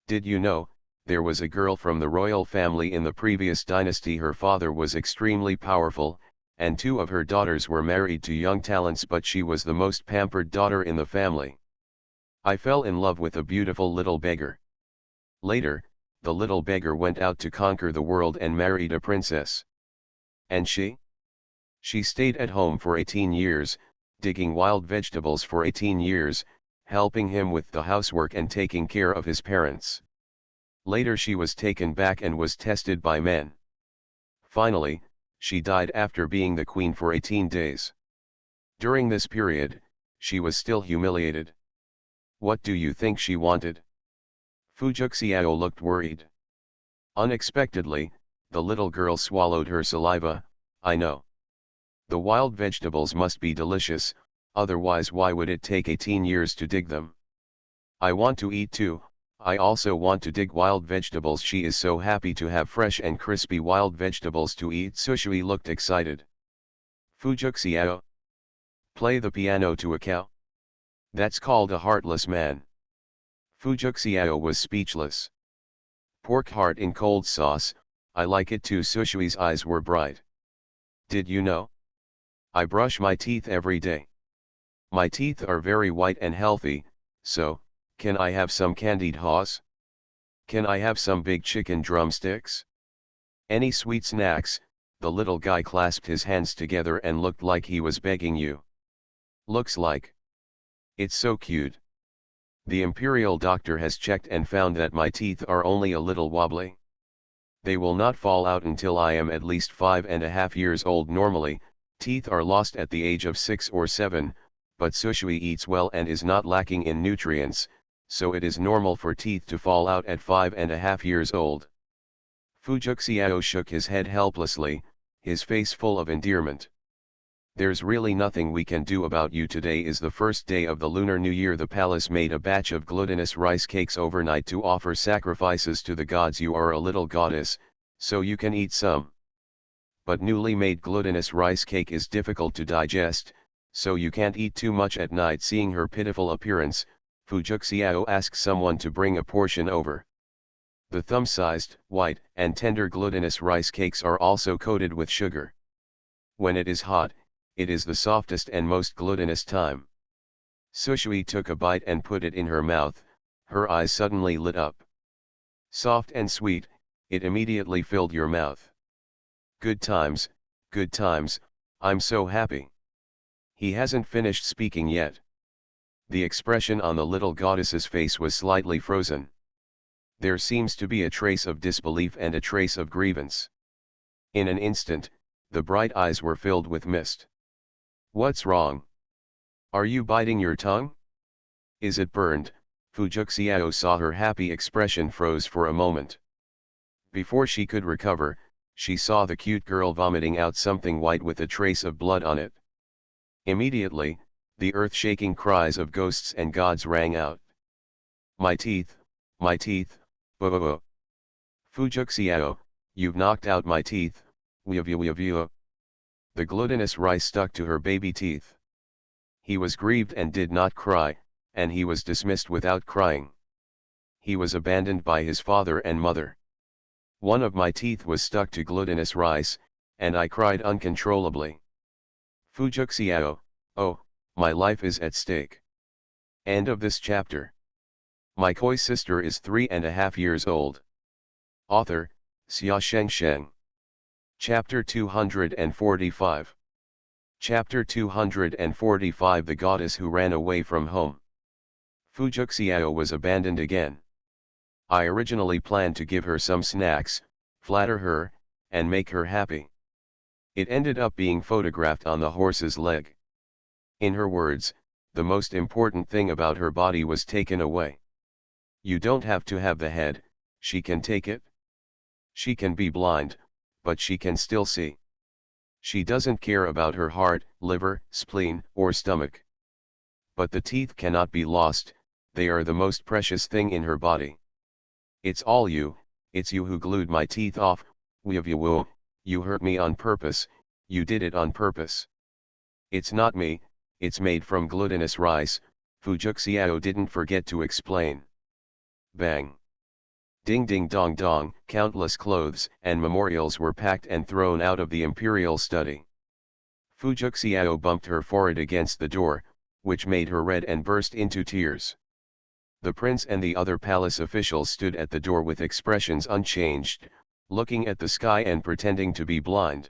Did you know, there was a girl from the royal family in the previous dynasty. Her father was extremely powerful, and two of her daughters were married to young talents, but she was the most pampered daughter in the family. I fell in love with a beautiful little beggar. Later, the little beggar went out to conquer the world and married a princess. And she? She stayed at home for 18 years, digging wild vegetables for 18 years, helping him with the housework and taking care of his parents. Later she was taken back and was tested by men. Finally, she died after being the queen for 18 days. During this period, she was still humiliated. What do you think she wanted? Fujuxiao looked worried. Unexpectedly, the little girl swallowed her saliva. I know. The wild vegetables must be delicious, otherwise why would it take 18 years to dig them? I want to eat too. I also want to dig wild vegetables. She is so happy to have fresh and crispy wild vegetables to eat. Sushui looked excited. Fujuxiao. Play the piano to a cow? That's called a heartless man. Fujuxiao was speechless. Pork heart in cold sauce, I like it too. Sushui's eyes were bright. Did you know? I brush my teeth every day. My teeth are very white and healthy, so, can I have some candied haws? Can I have some big chicken drumsticks? Any sweet snacks? The little guy clasped his hands together and looked like he was begging you. Looks like. It's so cute. The imperial doctor has checked and found that my teeth are only a little wobbly. They will not fall out until I am at least 5.5 years old. Normally, teeth are lost at the age of 6 or 7, but Sushui eats well and is not lacking in nutrients, so it is normal for teeth to fall out at 5.5 years old. Fujuxiao shook his head helplessly, his face full of endearment. There's really nothing we can do about you. Today is the first day of the Lunar New Year. The palace made a batch of glutinous rice cakes overnight to offer sacrifices to the gods. You are a little goddess, so you can eat some. But newly made glutinous rice cake is difficult to digest, so you can't eat too much at night. Seeing her pitiful appearance, Fujuxiao asked someone to bring a portion over. The thumb-sized, white, and tender glutinous rice cakes are also coated with sugar. When it is hot, it is the softest and most glutinous time. Sushui took a bite and put it in her mouth. Her eyes suddenly lit up. Soft and sweet, it immediately filled your mouth. Good times, I'm so happy. He hasn't finished speaking yet. The expression on the little goddess's face was slightly frozen. There seems to be a trace of disbelief and a trace of grievance. In an instant, the bright eyes were filled with mist. What's wrong? Are you biting your tongue? Is it burned? Fujuxiao saw her happy expression froze for a moment. Before she could recover, she saw the cute girl vomiting out something white with a trace of blood on it. Immediately, the earth-shaking cries of ghosts and gods rang out. My teeth, boo. Fujuxiao, you've knocked out my teeth, The glutinous rice stuck to her baby teeth. He was grieved and did not cry, and he was dismissed without crying. He was abandoned by his father and mother. One of my teeth was stuck to glutinous rice, and I cried uncontrollably. Fujuxiao, oh, my life is at stake. End of this chapter. My koi sister is 3.5 years old. Author, Xia Shengsheng. Chapter 245. Chapter 245. The goddess who ran away from home. Fujuxiao was abandoned again. I originally planned to give her some snacks, flatter her, and make her happy. It ended up being photographed on the horse's leg. In her words, the most important thing about her body was taken away. You don't have to have the head, she can take it. She can be blind, but she can still see. She doesn't care about her heart, liver, spleen, or stomach. But the teeth cannot be lost, they are the most precious thing in her body. It's all you, it's you who glued my teeth off, you hurt me on purpose, You did it on purpose. It's not me, it's made from glutinous rice, Fujuxiao didn't forget to explain. Bang. Ding ding dong dong, countless clothes and memorials were packed and thrown out of the imperial study. Fujuxiao bumped her forehead against the door, which made her red and burst into tears. The prince and the other palace officials stood at the door with expressions unchanged, looking at the sky and pretending to be blind.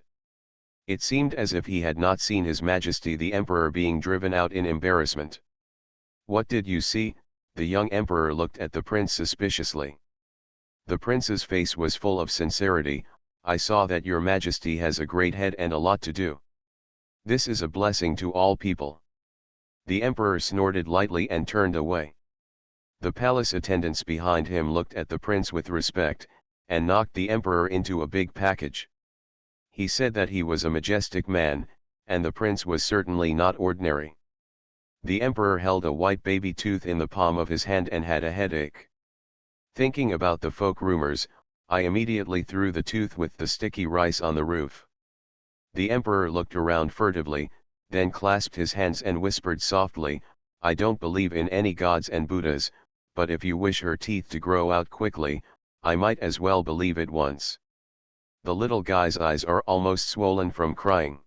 It seemed as if he had not seen His Majesty the Emperor being driven out in embarrassment. What did you see? The young emperor looked at the prince suspiciously. The prince's face was full of sincerity. I saw that your majesty has a great head and a lot to do. This is a blessing to all people. The emperor snorted lightly and turned away. The palace attendants behind him looked at the prince with respect, and knocked the emperor into a big package. He said that he was a majestic man, and the prince was certainly not ordinary. The emperor held a white baby tooth in the palm of his hand and had a headache. Thinking about the folk rumors, I immediately threw the tooth with the sticky rice on the roof. The emperor looked around furtively, then clasped his hands and whispered softly, I don't believe in any gods and Buddhas, but if you wish her teeth to grow out quickly, I might as well believe it once. The little guy's eyes are almost swollen from crying.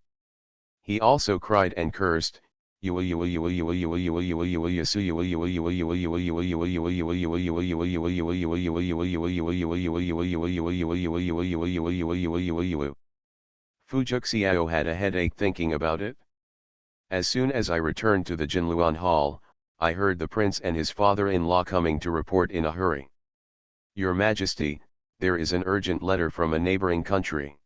He also cried and cursed, Fujuxiao had a headache thinking about it. As soon as I returned to the Jinluan Hall, I heard the prince and his father-in-law coming to report in a hurry. Your Majesty, there is an urgent letter from a neighboring country.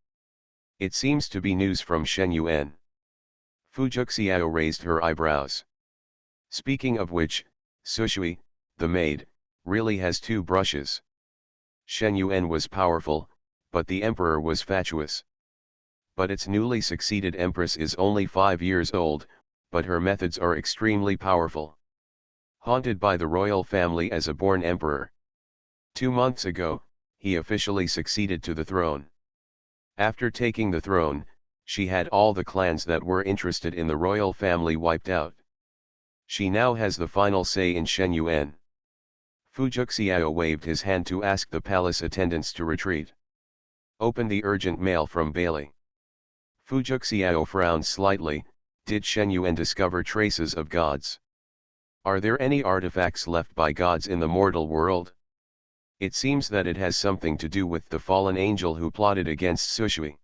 It seems to be news from Shen Yuan. Fujuxiao raised her eyebrows. Speaking of which, Sushui, the maid, really has 2 brushes. Shen Yuan was powerful, but the emperor was fatuous. But its newly succeeded empress is only 5 years old, but her methods are extremely powerful. Haunted by the royal family as a born emperor. 2 months ago, he officially succeeded to the throne. After taking the throne, she had all the clans that were interested in the royal family wiped out. She now has the final say in Shen Yuan. Fujuxiao waved his hand to ask the palace attendants to retreat. Open the urgent mail from Bailey. Fujuxiao frowned slightly. Did Shen Yuan discover traces of gods? Are there any artifacts left by gods in the mortal world? It seems that it has something to do with the fallen angel who plotted against Sushui.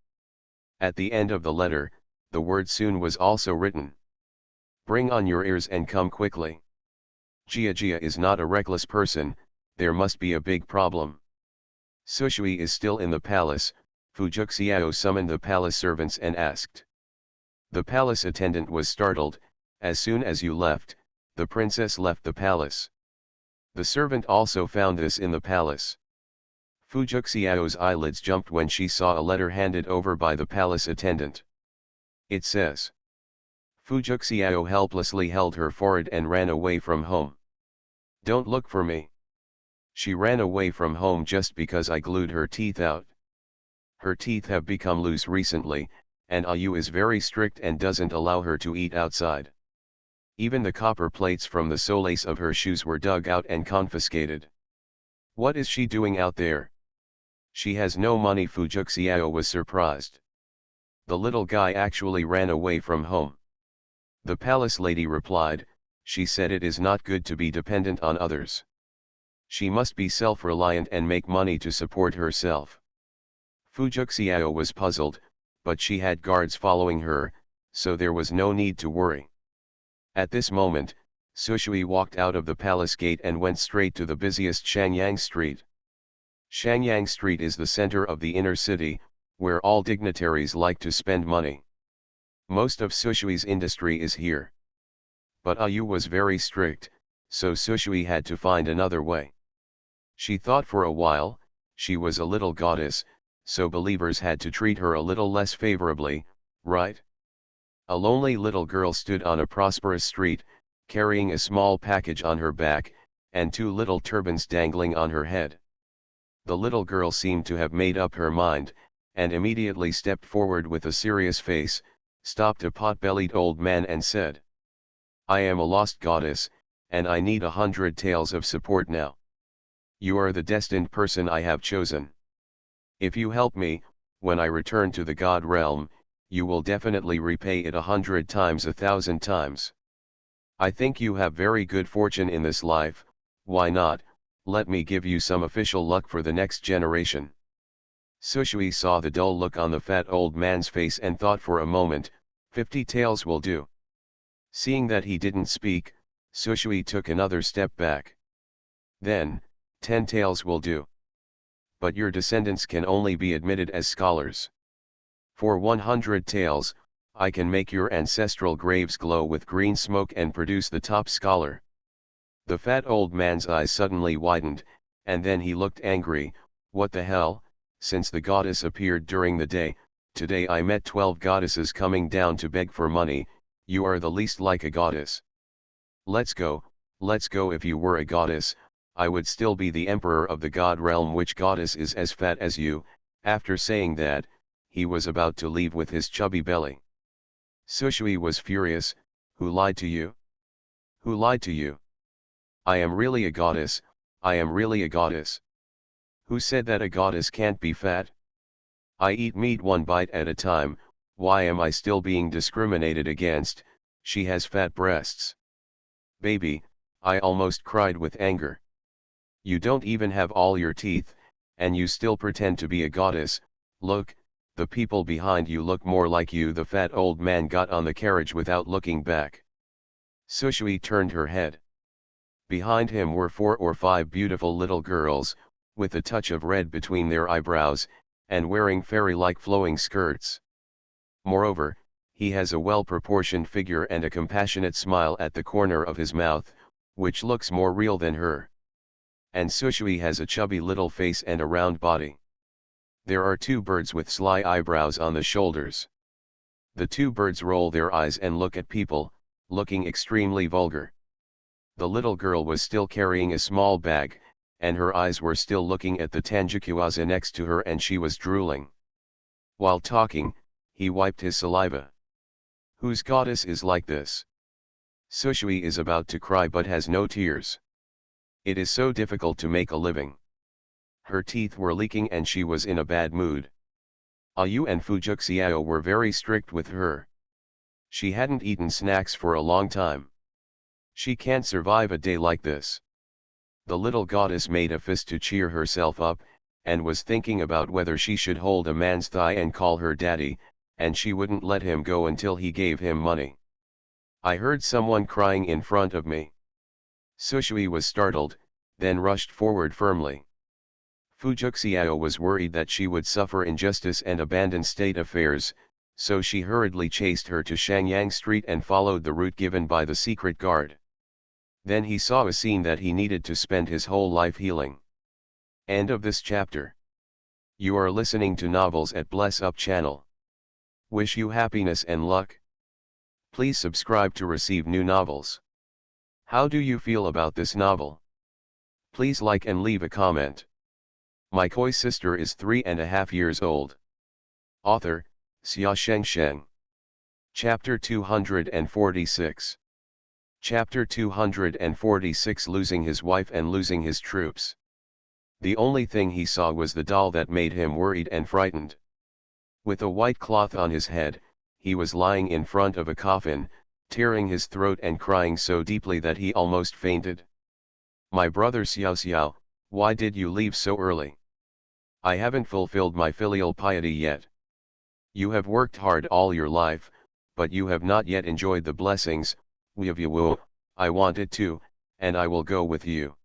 At the end of the letter, the word soon was also written. Bring on your ears and come quickly. Jia is not a reckless person, there must be a big problem. Sushui is still in the palace. Fujuxiao summoned the palace servants and asked. The palace attendant was startled. As soon as you left, the princess left the palace. The servant also found this in the palace. Fujuxiao's eyelids jumped when she saw a letter handed over by the palace attendant. It says. Fujuxiao helplessly held her forehead and ran away from home. Don't look for me. She ran away from home just because I glued her teeth out. Her teeth have become loose recently, and Ayu is very strict and doesn't allow her to eat outside. Even the copper plates from the soles of her shoes were dug out and confiscated. What is she doing out there? She has no money. Fujuxiao was surprised. The little guy actually ran away from home. The palace lady replied, she said it is not good to be dependent on others. She must be self-reliant and make money to support herself. Fujuxiao was puzzled, but she had guards following her, so there was no need to worry. At this moment, Sushui walked out of the palace gate and went straight to the busiest Shanyang Street. Shanyang Street is the center of the inner city, where all dignitaries like to spend money. Most of Sushui's industry is here. But Ayu was very strict, so Sushui had to find another way. She thought for a while. She was a little goddess, so believers had to treat her a little less favorably, right? A lonely little girl stood on a prosperous street, carrying a small package on her back, and 2 little turbans dangling on her head. The little girl seemed to have made up her mind, and immediately stepped forward with a serious face, stopped a pot-bellied old man and said, "I am a lost goddess, and I need 100 taels of support now. You are the destined person I have chosen. If you help me, when I return to the god realm, you will definitely repay it 100 times 1,000 times. I think you have very good fortune in this life, why not, let me give you some official luck for the next generation." Sushui saw the dull look on the fat old man's face and thought for a moment, 50 taels will do. Seeing that he didn't speak, Sushui took another step back. Then, 10 taels will do. But your descendants can only be admitted as scholars. For 100 taels, I can make your ancestral graves glow with green smoke and produce the top scholar. The fat old man's eyes suddenly widened, and then he looked angry. What the hell, since the goddess appeared during the day, today I met 12 goddesses coming down to beg for money, you are the least like a goddess. Let's go. If you were a goddess, I would still be the emperor of the god realm. Which goddess is as fat as you? After saying that, he was about to leave with his chubby belly. Sushui was furious. Who lied to you? Who lied to you? I am really a goddess, I am really a goddess. Who said that a goddess can't be fat? I eat meat one bite at a time, why am I still being discriminated against? She has fat breasts. Baby, I almost cried with anger. You don't even have all your teeth, and you still pretend to be a goddess. Look, the people behind you look more like you. The fat old man got on the carriage without looking back. Sushui turned her head. Behind him were 4 or 5 beautiful little girls, with a touch of red between their eyebrows, and wearing fairy-like flowing skirts. Moreover, he has a well-proportioned figure and a compassionate smile at the corner of his mouth, which looks more real than her. And Sushui has a chubby little face and a round body. There are 2 birds with sly eyebrows on the shoulders. The 2 birds roll their eyes and look at people, looking extremely vulgar. The little girl was still carrying a small bag, and her eyes were still looking at the Tanjikuaza next to her, and she was drooling. While talking, he wiped his saliva. Whose goddess is like this? Sushui is about to cry but has no tears. It is so difficult to make a living. Her teeth were leaking and she was in a bad mood. Ayu and Fujuxiao were very strict with her. She hadn't eaten snacks for a long time. She can't survive a day like this. The little goddess made a fist to cheer herself up, and was thinking about whether she should hold a man's thigh and call her daddy, and she wouldn't let him go until he gave him money. I heard someone crying in front of me. Sushui was startled, then rushed forward firmly. Fujuxiao was worried that she would suffer injustice and abandon state affairs, so she hurriedly chased her to Shangyang Street and followed the route given by the secret guard. Then he saw a scene that he needed to spend his whole life healing. End of this chapter. You are listening to Novels at Bless Up channel. Wish you happiness and luck. Please subscribe to receive new novels. How do you feel about this novel? Please like and leave a comment. My koi sister is 3.5 years old. Author, Xia Sheng. Chapter 246. Chapter 246. Losing his wife and losing his troops. The only thing he saw was the doll that made him worried and frightened. With a white cloth on his head, he was lying in front of a coffin, tearing his throat and crying so deeply that he almost fainted. My brother Xiao Xiao, why did you leave so early? I haven't fulfilled my filial piety yet. You have worked hard all your life, but you have not yet enjoyed the blessings. I wanted to, and I will go with you.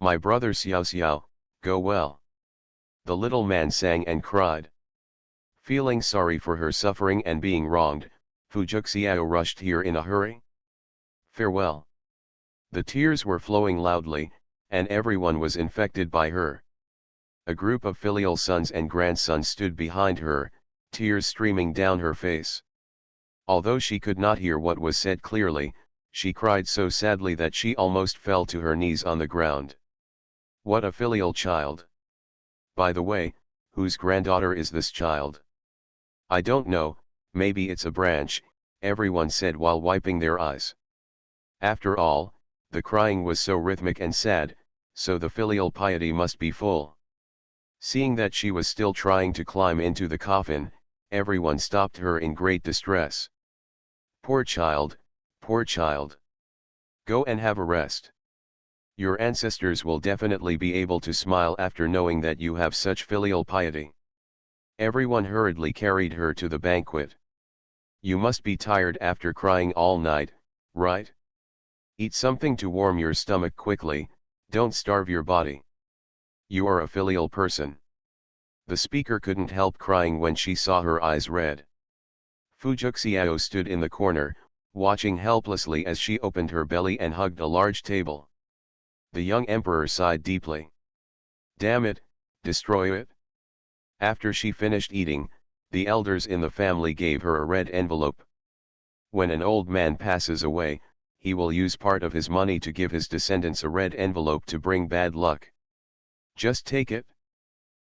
My brother Xiao Xiao, go well. The little man sang and cried. Feeling sorry for her suffering and being wronged, Fujuxiao rushed here in a hurry. Farewell. The tears were flowing loudly, and everyone was infected by her. A group of filial sons and grandsons stood behind her, tears streaming down her face. Although she could not hear what was said clearly, she cried so sadly that she almost fell to her knees on the ground. What a filial child! By the way, whose granddaughter is this child? I don't know, maybe it's a branch, everyone said while wiping their eyes. After all, the crying was so rhythmic and sad, so the filial piety must be full. Seeing that she was still trying to climb into the coffin, everyone stopped her in great distress. Poor child, poor child. Go and have a rest. Your ancestors will definitely be able to smile after knowing that you have such filial piety. Everyone hurriedly carried her to the banquet. You must be tired after crying all night, right? Eat something to warm your stomach quickly, don't starve your body. You are a filial person. The speaker couldn't help crying when she saw her eyes red. Fujuxiao stood in the corner, watching helplessly as she opened her belly and hugged a large table. The young emperor sighed deeply. Damn it, destroy it. After she finished eating, the elders in the family gave her a red envelope. When an old man passes away, he will use part of his money to give his descendants a red envelope to bring bad luck. Just take it.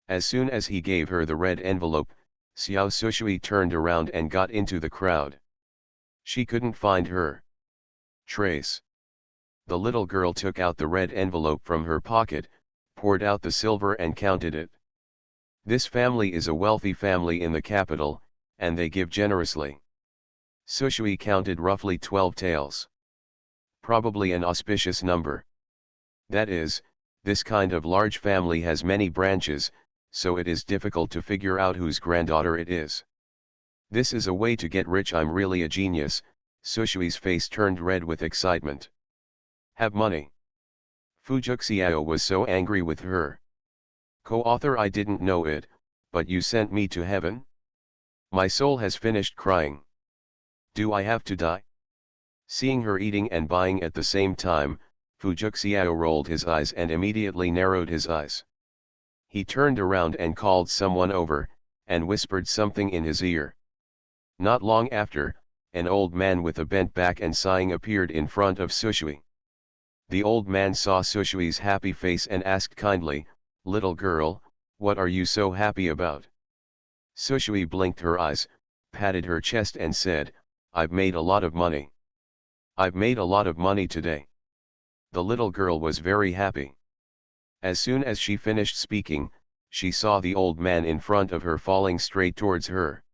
As soon as he gave her the red envelope, Xiao Sushui turned around and got into the crowd. She couldn't find her trace. The little girl took out the red envelope from her pocket, poured out the silver and counted it. This family is a wealthy family in the capital, and they give generously. Sushui counted roughly 12 taels. Probably an auspicious number. That is, this kind of large family has many branches, so it is difficult to figure out whose granddaughter it is. This is a way to get rich. I'm really a genius. Sushui's face turned red with excitement. Have money. Fujuxiao was so angry with her. Co-author, I didn't know it, but you sent me to heaven? My soul has finished crying. Do I have to die? Seeing her eating and buying at the same time, Fujuxiao rolled his eyes and immediately narrowed his eyes. He turned around and called someone over, and whispered something in his ear. Not long after, an old man with a bent back and sighing appeared in front of Sushui. The old man saw Sushui's happy face and asked kindly, "Little girl, what are you so happy about?" Sushui blinked her eyes, patted her chest and said, "I've made a lot of money. I've made a lot of money today." The little girl was very happy. As soon as she finished speaking, she saw the old man in front of her falling straight towards her.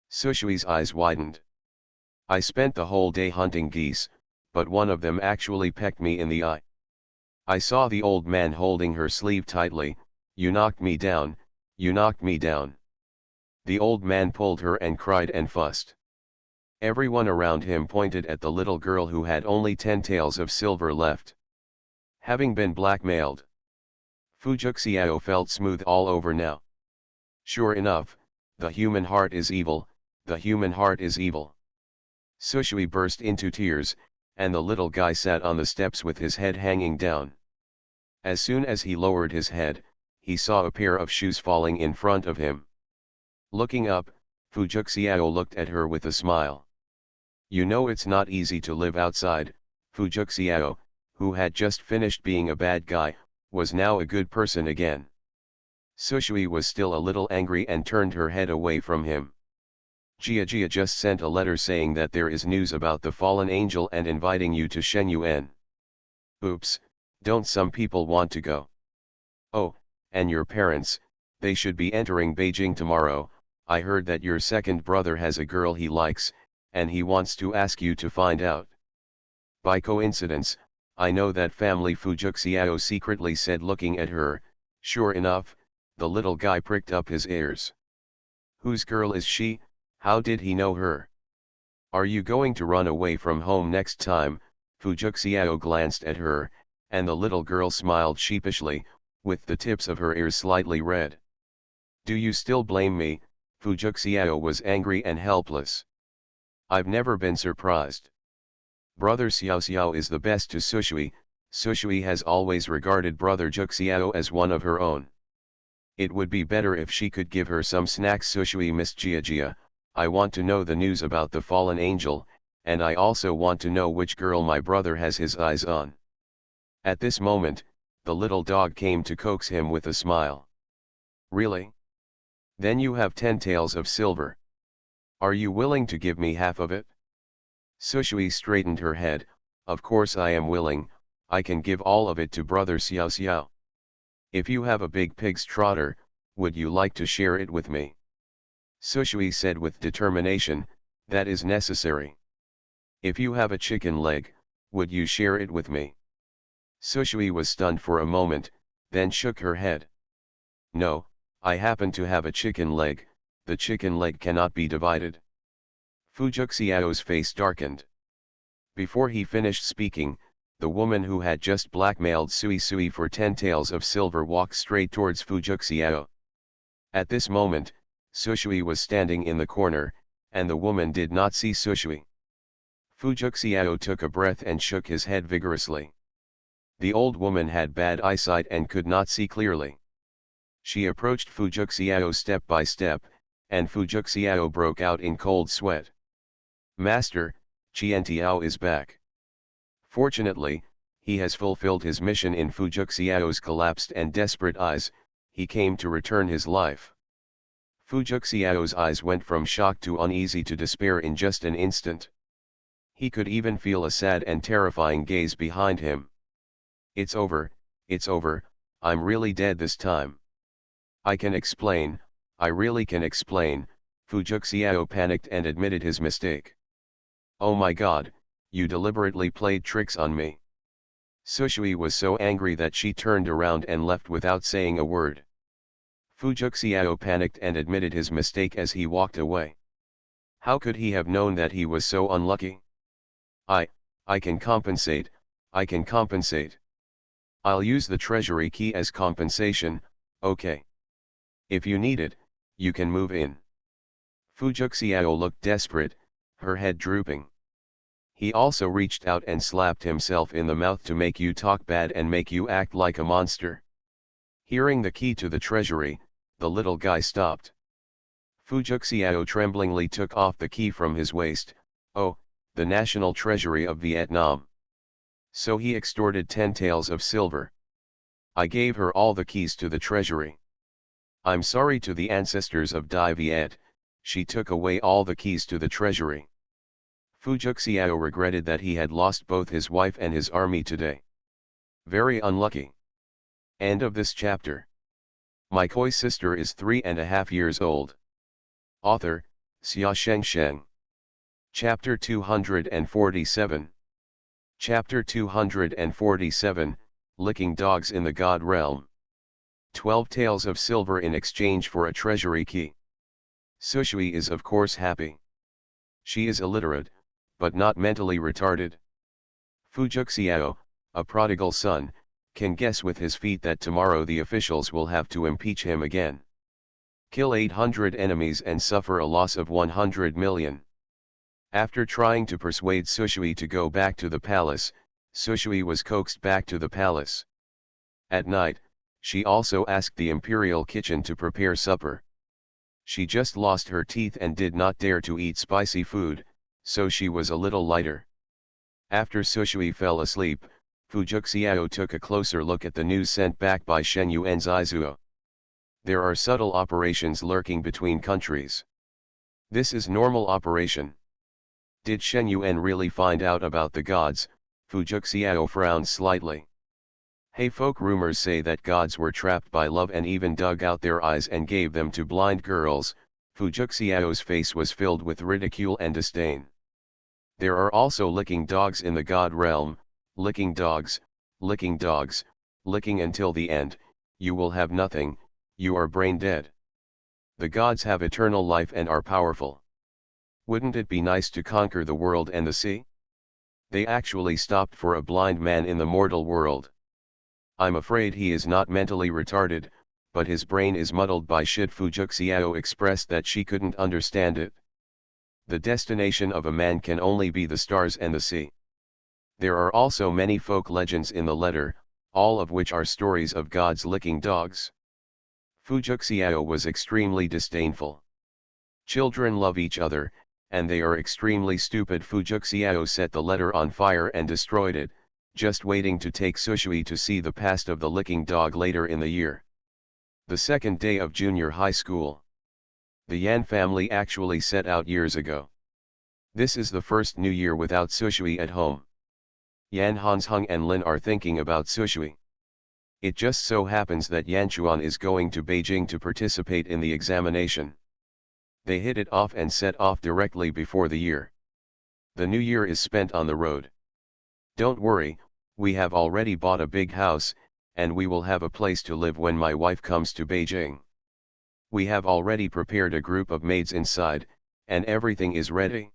Sushui's eyes widened. I spent the whole day hunting geese, but one of them actually pecked me in the eye. I saw the old man holding her sleeve tightly. You knocked me down, you knocked me down. The old man pulled her and cried and fussed. Everyone around him pointed at the little girl who had only 10 taels of silver left. Having been blackmailed, Fujuxiao felt smooth all over now. Sure enough, the human heart is evil, the human heart is evil. Sushui burst into tears, and the little guy sat on the steps with his head hanging down. As soon as he lowered his head, he saw a pair of shoes falling in front of him. Looking up, Fujuxiao looked at her with a smile. You know it's not easy to live outside. Fujuxiao, who had just finished being a bad guy, was now a good person again. Sushui was still a little angry and turned her head away from him. Jia just sent a letter saying that there is news about the fallen angel and inviting you to Shenyuan. Oops, don't some people want to go? Oh, and your parents, they should be entering Beijing tomorrow. I heard that your second brother has a girl he likes, and he wants to ask you to find out. By coincidence, I know that family, Fujuxiao secretly said, looking at her. Sure enough, the little guy pricked up his ears. Whose girl is she? How did he know her? Are you going to run away from home next time? Fujuxiao glanced at her, and the little girl smiled sheepishly, with the tips of her ears slightly red. Do you still blame me? Fujuxiao was angry and helpless. I've never been surprised. Brother Xiao is the best to Sushui. Sushui has always regarded brother Juxiao as one of her own. It would be better if she could give her some snacks. Sushui Miss Jia, I want to know the news about the fallen angel, and I also want to know which girl my brother has his eyes on. At this moment, the little dog came to coax him with a smile. Really? Then you have 10 taels of silver. Are you willing to give me half of it? Sushui straightened her head. Of course I am willing, I can give all of it to brother Xiao Xiao. If you have a big pig's trotter, would you like to share it with me? Sushui said with determination, that is necessary. If you have a chicken leg, would you share it with me? Sushui was stunned for a moment, then shook her head. No, I happen to have a chicken leg, the chicken leg cannot be divided. Fujuxiao's face darkened. Before he finished speaking, the woman who had just blackmailed Sui Sui for 10 taels of silver walked straight towards Fujuxiao. At this moment, Sushui was standing in the corner, and the woman did not see Sushui. Fujuxiao took a breath and shook his head vigorously. The old woman had bad eyesight and could not see clearly. She approached Fujuxiao step by step, and Fujuxiao broke out in cold sweat. Master, Qiantiao is back. Fortunately, he has fulfilled his mission. In Fujuxiao's collapsed and desperate eyes, he came to return his life. Fujuxiao's eyes went from shock to uneasy to despair in just an instant. He could even feel a sad and terrifying gaze behind him. It's over, I'm really dead this time. I can explain, I really can explain, Fujuxiao panicked and admitted his mistake. Oh my god, you deliberately played tricks on me. Sushui was so angry that she turned around and left without saying a word. Fujuxiao panicked and admitted his mistake as he walked away. How could he have known that he was so unlucky? I can compensate, I can compensate. I'll use the treasury key as compensation, okay. If you need it, you can move in. Fujuxiao looked desperate, her head drooping. He also reached out and slapped himself in the mouth to make you talk bad and make you act like a monster. Hearing the key to the treasury, the little guy stopped. Fujuxiao tremblingly took off the key from his waist. Oh, the National Treasury of Vietnam. So he extorted 10 taels of silver. I gave her all the keys to the treasury. I'm sorry to the ancestors of Dai Viet, she took away all the keys to the treasury. Fujuxiao regretted that he had lost both his wife and his army today. Very unlucky. End of this chapter. My koi sister is 3.5 years old. Author, Xia Shengsheng. Chapter 247. Chapter 247, Licking Dogs in the God Realm. 12 taels of silver in exchange for a treasury key. Sushui is of course happy. She is illiterate, but not mentally retarded. Fujuxiao, a prodigal son, can guess with his feet that tomorrow the officials will have to impeach him again. Kill 800 enemies and suffer a loss of 100 million. After trying to persuade Sushui to go back to the palace, Sushui was coaxed back to the palace. At night, she also asked the imperial kitchen to prepare supper. She just lost her teeth and did not dare to eat spicy food, so she was a little lighter. After Sushui fell asleep, Fujuxiao took a closer look at the news sent back by Shen Yuan Zaizuo. There are subtle operations lurking between countries. This is normal operation. Did Shen Yuan really find out about the gods? Fujuxiao frowned slightly. Hey folk, rumors say that gods were trapped by love and even dug out their eyes and gave them to blind girls. Fujuxiao's face was filled with ridicule and disdain. There are also licking dogs in the god realm, licking dogs, licking until the end, you will have nothing, you are brain dead. The gods have eternal life and are powerful. Wouldn't it be nice to conquer the world and the sea? They actually stopped for a blind man in the mortal world. I'm afraid he is not mentally retarded, but his brain is muddled by shit. Fujuxiao expressed that she couldn't understand it. The destination of a man can only be the stars and the sea. There are also many folk legends in the letter, all of which are stories of gods licking dogs. Fujuxiao was extremely disdainful. Children love each other, and they are extremely stupid. Fujuxiao set the letter on fire and destroyed it, just waiting to take Sushui to see the past of the licking dog later in the year. The second day of junior high school. The Yan family actually set out years ago. This is the first New Year without Sushui at home. Yan Hansheng and Lin are thinking about Sushui. It just so happens that Yan Chuan is going to Beijing to participate in the examination. They hit it off and set off directly before the year. The new year is spent on the road. Don't worry, we have already bought a big house, and we will have a place to live when my wife comes to Beijing. We have already prepared a group of maids inside, and everything is ready.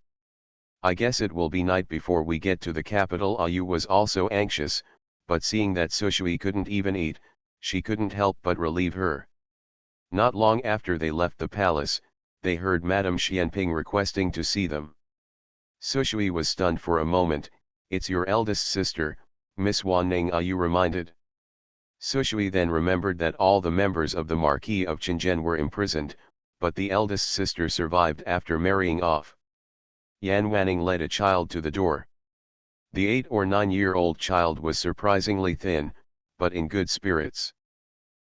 I guess it will be night before we get to the capital. Ayu was also anxious, but seeing that Sushui couldn't even eat, she couldn't help but relieve her. Not long after they left the palace, they heard Madame Xianping requesting to see them. Sushui was stunned for a moment. It's your eldest sister, Miss Wan Ning, Ayu reminded. Sushui then remembered that all the members of the Marquis of Qingzhen were imprisoned, but the eldest sister survived after marrying off. Yan Wanning led a child to the door. The 8 or 9-year-old child was surprisingly thin, but in good spirits.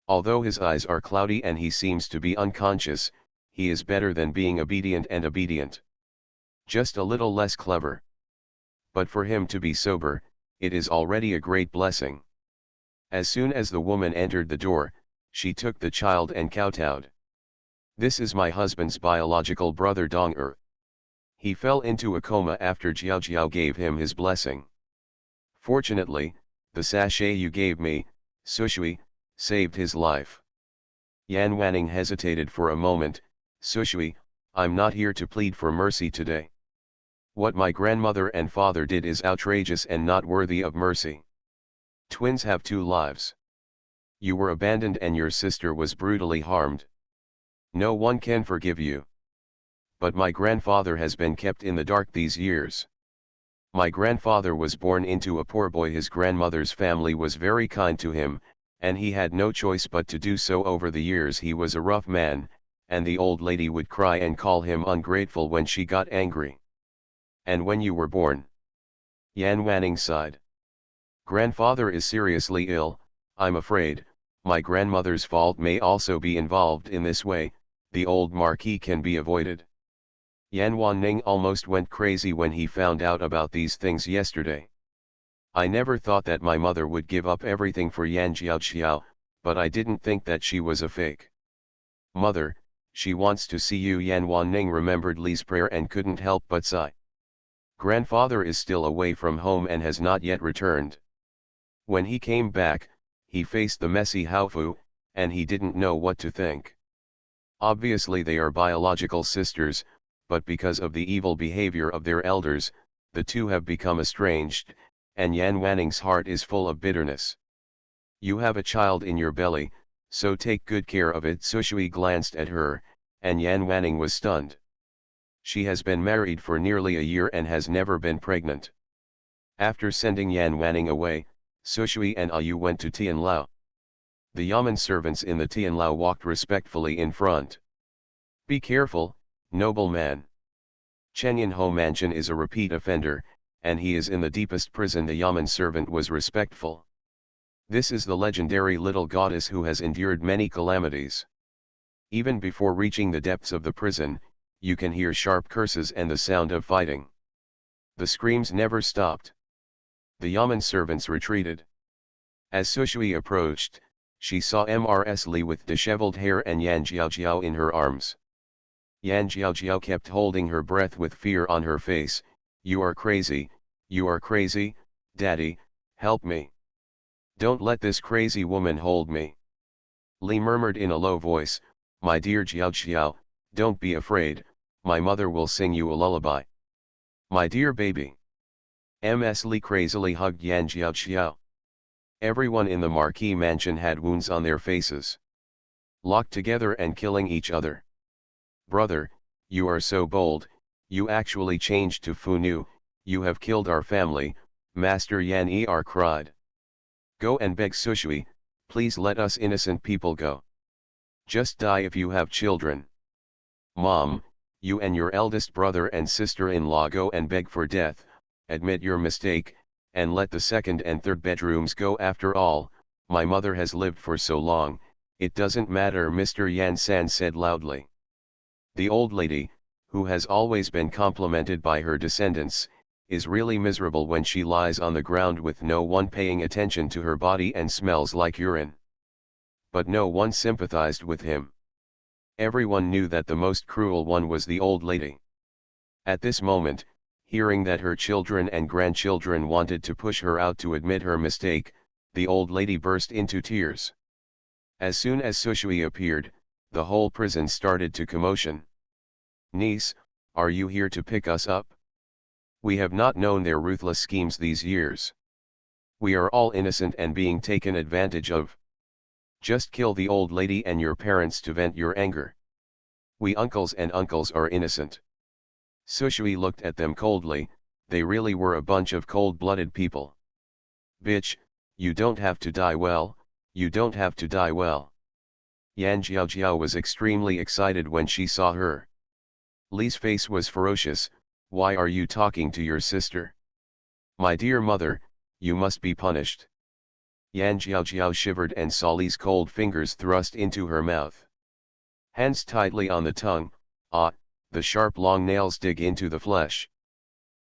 Although his eyes are cloudy and he seems to be unconscious, he is better than being obedient. Just a little less clever. But for him to be sober, it is already a great blessing. As soon as the woman entered the door, she took the child and kowtowed. This is my husband's biological brother Dong-er. He fell into a coma after Jiao Jiao gave him his blessing. Fortunately, the sachet you gave me, Sushui, saved his life. Yan Wanning hesitated for a moment. Sushui, I'm not here to plead for mercy today. What my grandmother and father did is outrageous and not worthy of mercy. Twins have 2 lives. You were abandoned and your sister was brutally harmed. No one can forgive you. But my grandfather has been kept in the dark these years. My grandfather was born into a poor boy. His grandmother's family was very kind to him, and he had no choice but to do so. Over the years he was a rough man, and the old lady would cry and call him ungrateful when she got angry. And when you were born? Yan Wanning sighed. Grandfather is seriously ill. I'm afraid, my grandmother's fault may also be involved in this way. The old marquis can be avoided. Yan Wanning almost went crazy when he found out about these things yesterday. I never thought that my mother would give up everything for Yan Jiaoqiao, but I didn't think that she was a fake. Mother, she wants to see you. Yan Wanning remembered Li's prayer and couldn't help but sigh. Grandfather is still away from home and has not yet returned. When he came back, he faced the messy Haofu, and he didn't know what to think. Obviously they are biological sisters, but because of the evil behavior of their elders, the two have become estranged, and Yan Wanning's heart is full of bitterness. You have a child in your belly, so take good care of it. Sushui glanced at her, and Yan Wanning was stunned. She has been married for nearly a year and has never been pregnant. After sending Yan Wanning away, Sushui and Ayu went to Tianlao. The yamen servants in the Tianlao walked respectfully in front. Be careful, noble man. Chen Yinho Mansion is a repeat offender, and he is in the deepest prison. The yamen servant was respectful. This is the legendary little goddess who has endured many calamities. Even before reaching the depths of the prison, you can hear sharp curses and the sound of fighting. The screams never stopped. The yamen servants retreated. As Sushui approached, she saw Mrs. Li with disheveled hair and Yan Jiaojiao in her arms. Yan Jiaojiao kept holding her breath with fear on her face. You are crazy, Daddy, help me. Don't let this crazy woman hold me. Li murmured in a low voice, my dear Jiaojiao, don't be afraid, my mother will sing you a lullaby. My dear baby. Ms. Li crazily hugged Yan Jiaojiao. Everyone in the Marquis mansion had wounds on their faces. Locked together and killing each other. Brother, you are so bold, you actually changed to Funu, you have killed our family, Master Yan Er cried. Go and beg Sushui, please let us innocent people go. Just die if you have children. Mom, you and your eldest brother and sister-in-law go and beg for death, admit your mistake, and let the second and third bedrooms go. After all, my mother has lived for so long, it doesn't matter. Mr. Yan San said loudly. The old lady, who has always been complimented by her descendants, is really miserable when she lies on the ground with no one paying attention to her body and smells like urine. But no one sympathized with him. Everyone knew that the most cruel one was the old lady. At this moment, hearing that her children and grandchildren wanted to push her out to admit her mistake, the old lady burst into tears. As soon as Sushui appeared, the whole prison started to commotion. "Niece, are you here to pick us up? We have not known their ruthless schemes these years. We are all innocent and being taken advantage of. Just kill the old lady and your parents to vent your anger. We uncles are innocent." Sushui looked at them coldly. They really were a bunch of cold-blooded people. "Bitch, you don't have to die well, you don't have to die well." Yan Jiao was extremely excited when she saw her. Li's face was ferocious. "Why are you talking to your sister? My dear mother, you must be punished." Yan Jiao shivered and saw Li's cold fingers thrust into her mouth. Hands tightly on the tongue, the sharp long nails dig into the flesh.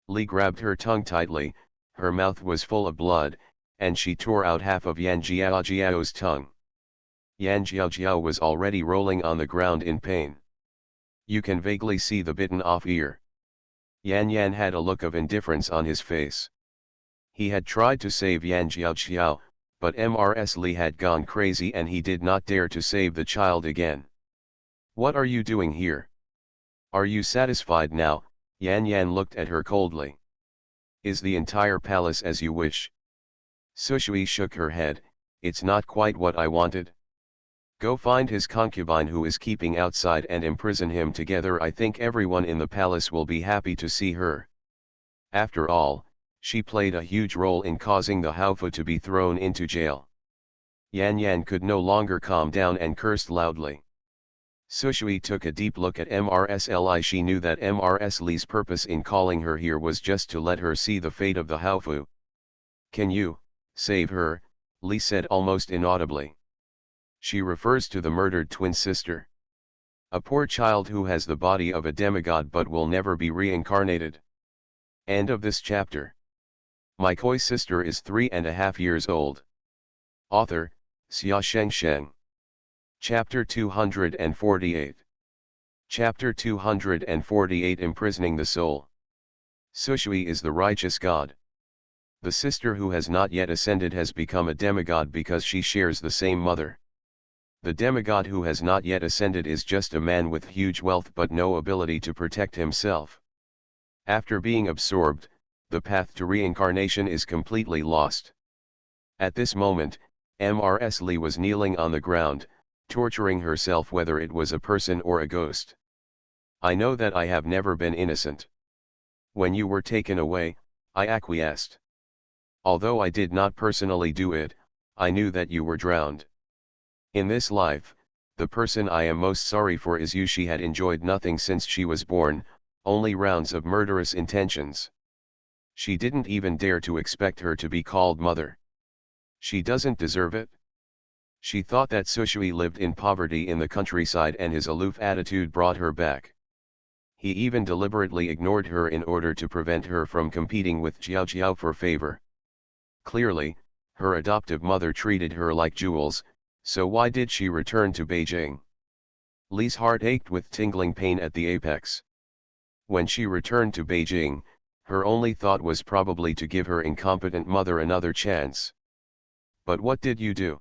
Li grabbed her tongue tightly, her mouth was full of blood, and she tore out half of Yan Jiao's tongue. Yan Jiao was already rolling on the ground in pain. You can vaguely see the bitten off ear. Yan had a look of indifference on his face. He had tried to save Yan Jiao, but Mrs. Li had gone crazy and he did not dare to save the child again. "What are you doing here? Are you satisfied now?" Yan looked at her coldly. "Is the entire palace as you wish?" Sushui shook her head. "It's not quite what I wanted. Go find his concubine who is keeping outside and imprison him together. I think everyone in the palace will be happy to see her. After all, she played a huge role in causing the Haofu to be thrown into jail." Yan could no longer calm down and cursed loudly. Sushui took a deep look at Mrs. Li. She knew that Mrs. Li's purpose in calling her here was just to let her see the fate of the Haofu. "Can you save her?" Li said almost inaudibly. "She refers to the murdered twin sister. A poor child who has the body of a demigod but will never be reincarnated." End of this chapter. My koi sister is 3.5 years old. Author, Xia Sheng. Chapter 248. Chapter 248 Imprisoning the Soul. Sushui is the righteous god. The sister who has not yet ascended has become a demigod because she shares the same mother. The demigod who has not yet ascended is just a man with huge wealth but no ability to protect himself. After being absorbed, the path to reincarnation is completely lost. At this moment, Mrs. Li was kneeling on the ground, torturing herself whether it was a person or a ghost. "I know that I have never been innocent. When you were taken away, I acquiesced. Although I did not personally do it, I knew that you were drowned. In this life, the person I am most sorry for is you." She had enjoyed nothing since she was born, only rounds of murderous intentions. She didn't even dare to expect her to be called mother. She doesn't deserve it. She thought that Sushui lived in poverty in the countryside and his aloof attitude brought her back. He even deliberately ignored her in order to prevent her from competing with Jiao for favor. Clearly, her adoptive mother treated her like jewels, so why did she return to Beijing? Li's heart ached with tingling pain at the apex. When she returned to Beijing, her only thought was probably to give her incompetent mother another chance. But what did you do?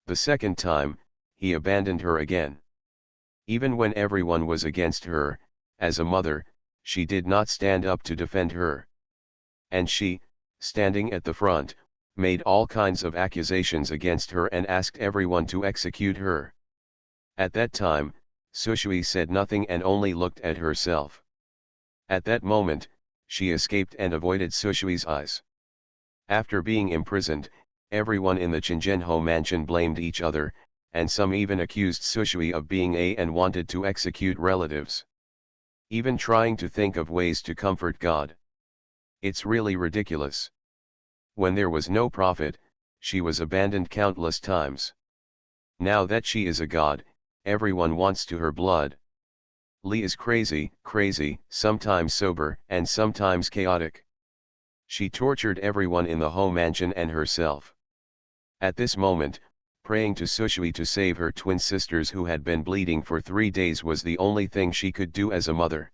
The second time, he abandoned her again. Even when everyone was against her, as a mother, she did not stand up to defend her. And she, standing at the front, made all kinds of accusations against her and asked everyone to execute her. At that time, Sushui said nothing and only looked at herself. At that moment, she escaped and avoided Sushui's eyes. After being imprisoned, everyone in the Qingzhenhou mansion blamed each other, and some even accused Sushui of being and wanted to execute relatives. Even trying to think of ways to comfort God. It's really ridiculous. When there was no profit, she was abandoned countless times. Now that she is a god, everyone wants to her blood. Lee is crazy, sometimes sober and sometimes chaotic. She tortured everyone in the home mansion and herself. At this moment, praying to Sushui to save her twin sisters who had been bleeding for 3 days was the only thing she could do as a mother.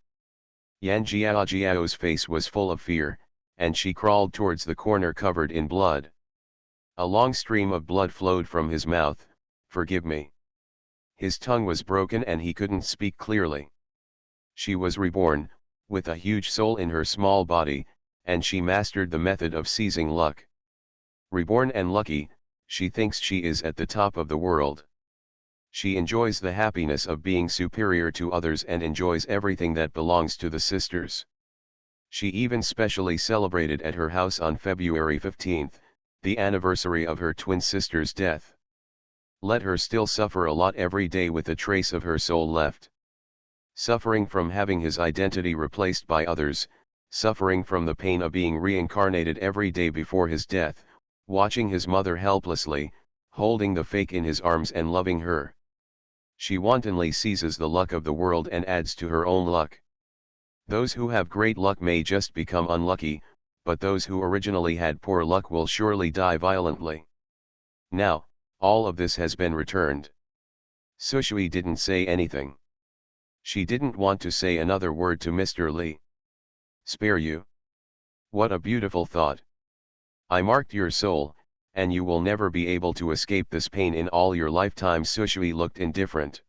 Yan Jiao's face was full of fear, and she crawled towards the corner covered in blood. A long stream of blood flowed from his mouth. "Forgive me." His tongue was broken and he couldn't speak clearly. She was reborn, with a huge soul in her small body, and she mastered the method of seizing luck. Reborn and lucky, she thinks she is at the top of the world. She enjoys the happiness of being superior to others and enjoys everything that belongs to the sisters. She even specially celebrated at her house on February 15th, the anniversary of her twin sister's death. Let her still suffer a lot every day with a trace of her soul left. Suffering from having his identity replaced by others, suffering from the pain of being reincarnated every day before his death, watching his mother helplessly, holding the fake in his arms and loving her. She wantonly seizes the luck of the world and adds to her own luck. Those who have great luck may just become unlucky, but those who originally had poor luck will surely die violently. Now, all of this has been returned. Sushui didn't say anything. She didn't want to say another word to Mr. Lee. Spare you? What a beautiful thought. I marked your soul, and you will never be able to escape this pain in all your lifetime. Sushui looked indifferent.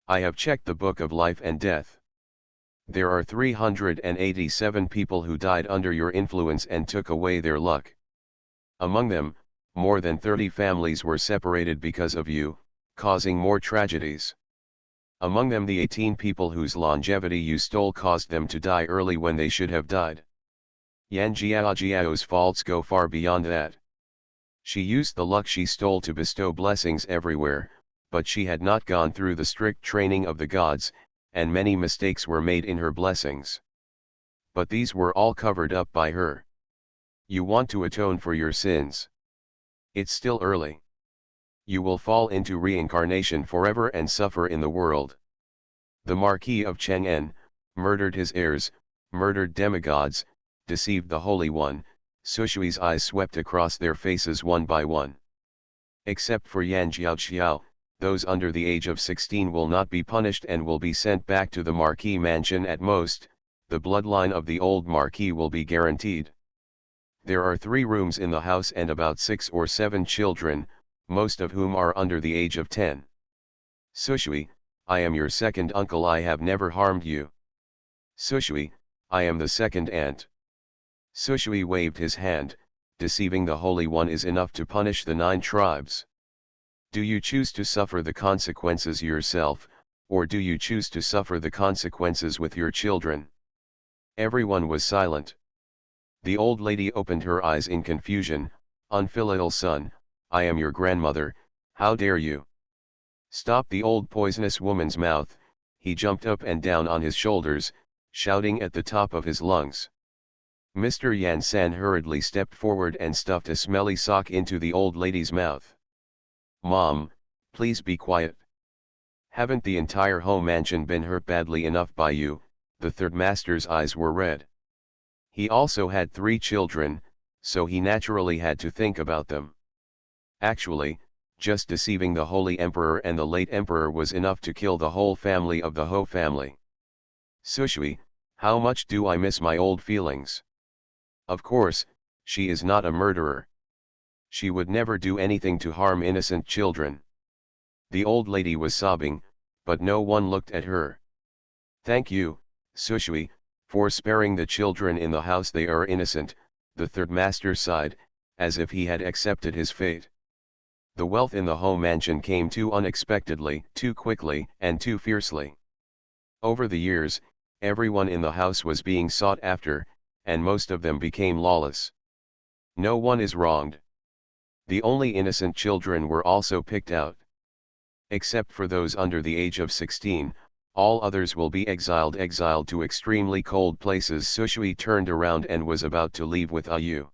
I have checked the book of life and death. There are 387 people who died under your influence and took away their luck. Among them, more than 30 families were separated because of you, causing more tragedies. Among them the 18 people whose longevity you stole caused them to die early when they should have died. Yan Jiao's faults go far beyond that. She used the luck she stole to bestow blessings everywhere, but she had not gone through the strict training of the gods, and many mistakes were made in her blessings. But these were all covered up by her. You want to atone for your sins. It's still early. You will fall into reincarnation forever and suffer in the world. The Marquis of Chang'an murdered his heirs, murdered demigods, deceived the Holy One. Sushui's eyes swept across their faces one by one. Except for Yan Jiaoxiao, those under the age of 16 will not be punished and will be sent back to the Marquis mansion at most. The bloodline of the old Marquis will be guaranteed. There are 3 rooms in the house and about 6 or 7 children, most of whom are under the age of 10. Sushui, I am your second uncle. I have never harmed you. Sushui, I am the second aunt. Sushui waved his hand. Deceiving the Holy One is enough to punish the 9 tribes. Do you choose to suffer the consequences yourself, or do you choose to suffer the consequences with your children? Everyone was silent. The old lady opened her eyes in confusion. Unfilial son, I am your grandmother, how dare you? Stop the old poisonous woman's mouth. He jumped up and down on his shoulders, shouting at the top of his lungs. Mr. Yan San hurriedly stepped forward and stuffed a smelly sock into the old lady's mouth. Mom, please be quiet. Haven't the entire home mansion been hurt badly enough by you? The third master's eyes were red. He also had 3 children, so he naturally had to think about them. Actually, just deceiving the Holy Emperor and the late Emperor was enough to kill the whole family of the Ho family. Sushui, how much do I miss my old feelings? Of course, she is not a murderer. She would never do anything to harm innocent children. The old lady was sobbing, but no one looked at her. Thank you, Sushui, for sparing the children in the house. They are innocent, the third master sighed, as if he had accepted his fate. The wealth in the home mansion came too unexpectedly, too quickly, and too fiercely. Over the years, everyone in the house was being sought after, and most of them became lawless. No one is wronged. The only innocent children were also picked out. Except for those under the age of 16, all others will be exiled to extremely cold places. Sushui turned around and was about to leave with Ayu.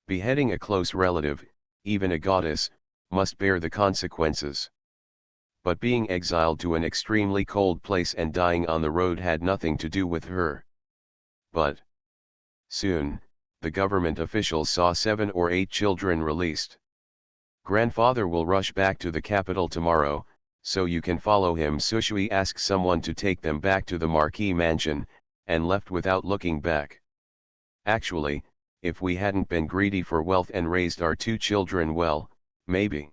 Beheading a close relative, even a goddess, must bear the consequences. But being exiled to an extremely cold place and dying on the road had nothing to do with her. But soon, the government officials saw 7 or 8 children released. Grandfather will rush back to the capital tomorrow, so you can follow him. Sushui asked someone to take them back to the Marquis mansion, and left without looking back. Actually, if we hadn't been greedy for wealth and raised our 2 children well, maybe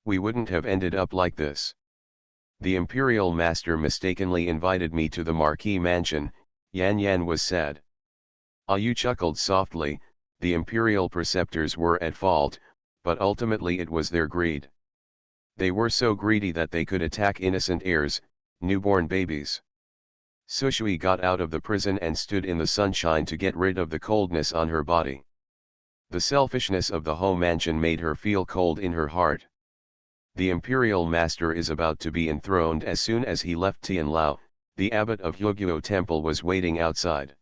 we wouldn't have ended up like this. The Imperial Master mistakenly invited me to the Marquis mansion. Yan Yan was sad. Ah, Yu chuckled softly. The Imperial preceptors were at fault, but ultimately it was their greed. They were so greedy that they could attack innocent heirs, newborn babies. Sushui got out of the prison and stood in the sunshine to get rid of the coldness on her body. The selfishness of the home mansion made her feel cold in her heart. The Imperial Master is about to be enthroned. As soon as he left Tianlao, the abbot of Hyogyo Temple was waiting outside.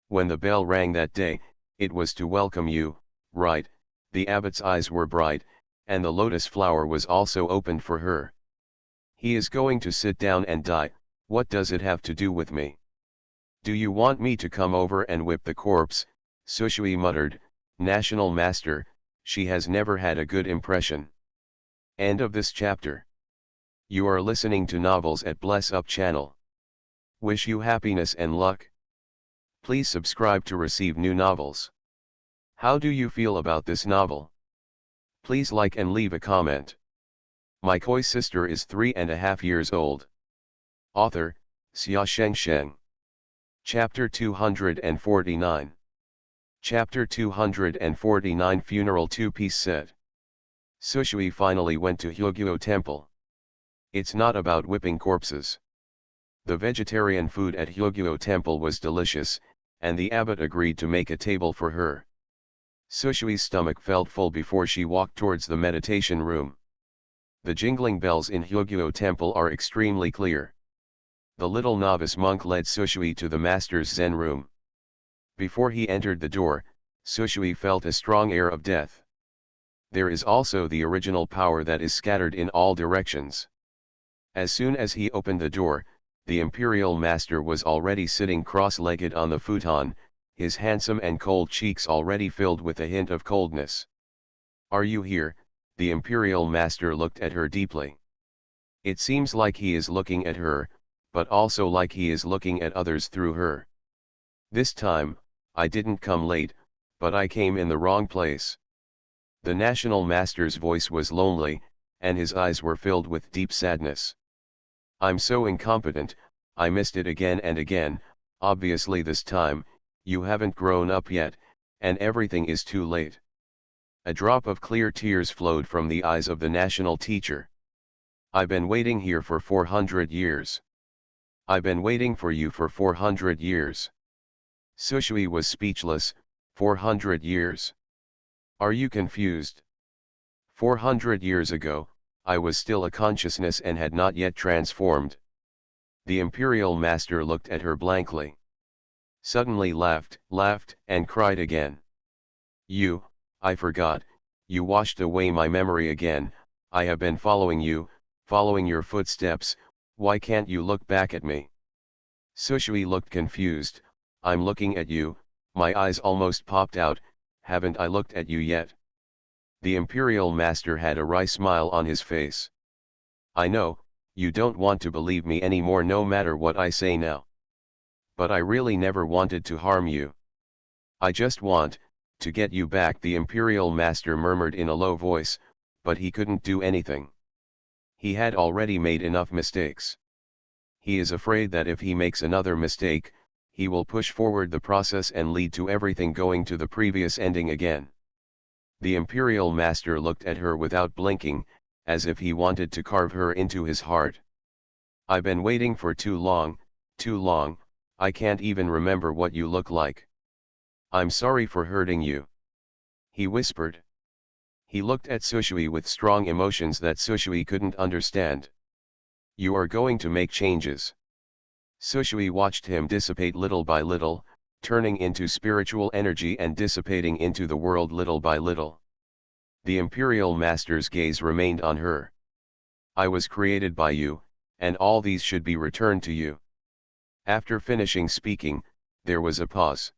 When the bell rang that day, it was to welcome you, right? The abbot's eyes were bright, and the lotus flower was also opened for her. He is going to sit down and die. What does it have to do with me? Do you want me to come over and whip the corpse? Sushui muttered. National Master, she has never had a good impression. End of this chapter. You are listening to novels at Bless Up channel. Wish you happiness and luck. Please subscribe to receive new novels. How do you feel about this novel? Please like and leave a comment. My koi sister is 3.5 years old. Author, Xia Shengsheng. Chapter 249. Chapter 249 Funeral 2-piece set. Sushui finally went to Hyogyo Temple. It's not about whipping corpses. The vegetarian food at Hyogyo Temple was delicious, and the abbot agreed to make a table for her. Sushui's stomach felt full before she walked towards the meditation room. The jingling bells in Hyogyo Temple are extremely clear. The little novice monk led Sushui to the master's Zen room. Before he entered the door, Sushui felt a strong air of death. There is also the original power that is scattered in all directions. As soon as he opened the door, the Imperial Master was already sitting cross-legged on the futon, his handsome and cold cheeks already filled with a hint of coldness. Are you here? The Imperial Master looked at her deeply. It seems like he is looking at her, but also like he is looking at others through her. This time, I didn't come late, but I came in the wrong place. The National Master's voice was lonely, and his eyes were filled with deep sadness. I'm so incompetent, I missed it again and again. Obviously this time, you haven't grown up yet, and everything is too late. A drop of clear tears flowed from the eyes of the national teacher. I've been waiting here for 400 years. I've been waiting for you for 400 years. Sushui was speechless. 400 years. Are you confused? 400 years ago, I was still a consciousness and had not yet transformed. The Imperial Master looked at her blankly. Suddenly laughed, and cried again. I forgot, you washed away my memory again. I have been following you, following your footsteps. Why can't you look back at me? Sushui looked confused. I'm looking at you. My eyes almost popped out. Haven't I looked at you yet? The Imperial Master had a wry smile on his face. I know, you don't want to believe me anymore no matter what I say now. But I really never wanted to harm you. I just want to get you back, the Imperial Master murmured in a low voice, but he couldn't do anything. He had already made enough mistakes. He is afraid that if he makes another mistake, he will push forward the process and lead to everything going to the previous ending again. The Imperial Master looked at her without blinking, as if he wanted to carve her into his heart. I've been waiting for too long, I can't even remember what you look like. I'm sorry for hurting you. He whispered. He looked at Sushui with strong emotions that Sushui couldn't understand. You are going to make changes. Sushui watched him dissipate little by little, turning into spiritual energy and dissipating into the world little by little. The Imperial Master's gaze remained on her. I was created by you, and all these should be returned to you. After finishing speaking, there was a pause.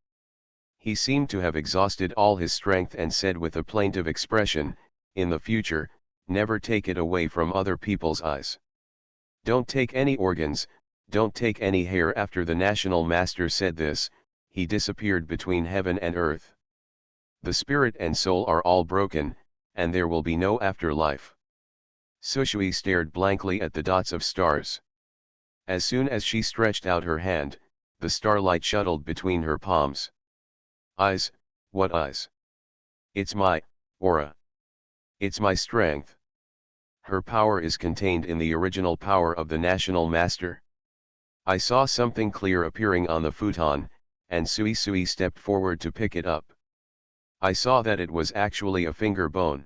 He seemed to have exhausted all his strength and said with a plaintive expression, "In the future, never take it away from other people's eyes. Don't take any organs, don't take any hair." After the national master said this, he disappeared between heaven and earth. The spirit and soul are all broken, and there will be no afterlife. Sushui stared blankly at the dots of stars. As soon as she stretched out her hand, the starlight shuttled between her palms. Eyes, what eyes? It's my aura. It's my strength. Her power is contained in the original power of the national master. I saw something clear appearing on the futon, and Sui stepped forward to pick it up. I saw that it was actually a finger bone.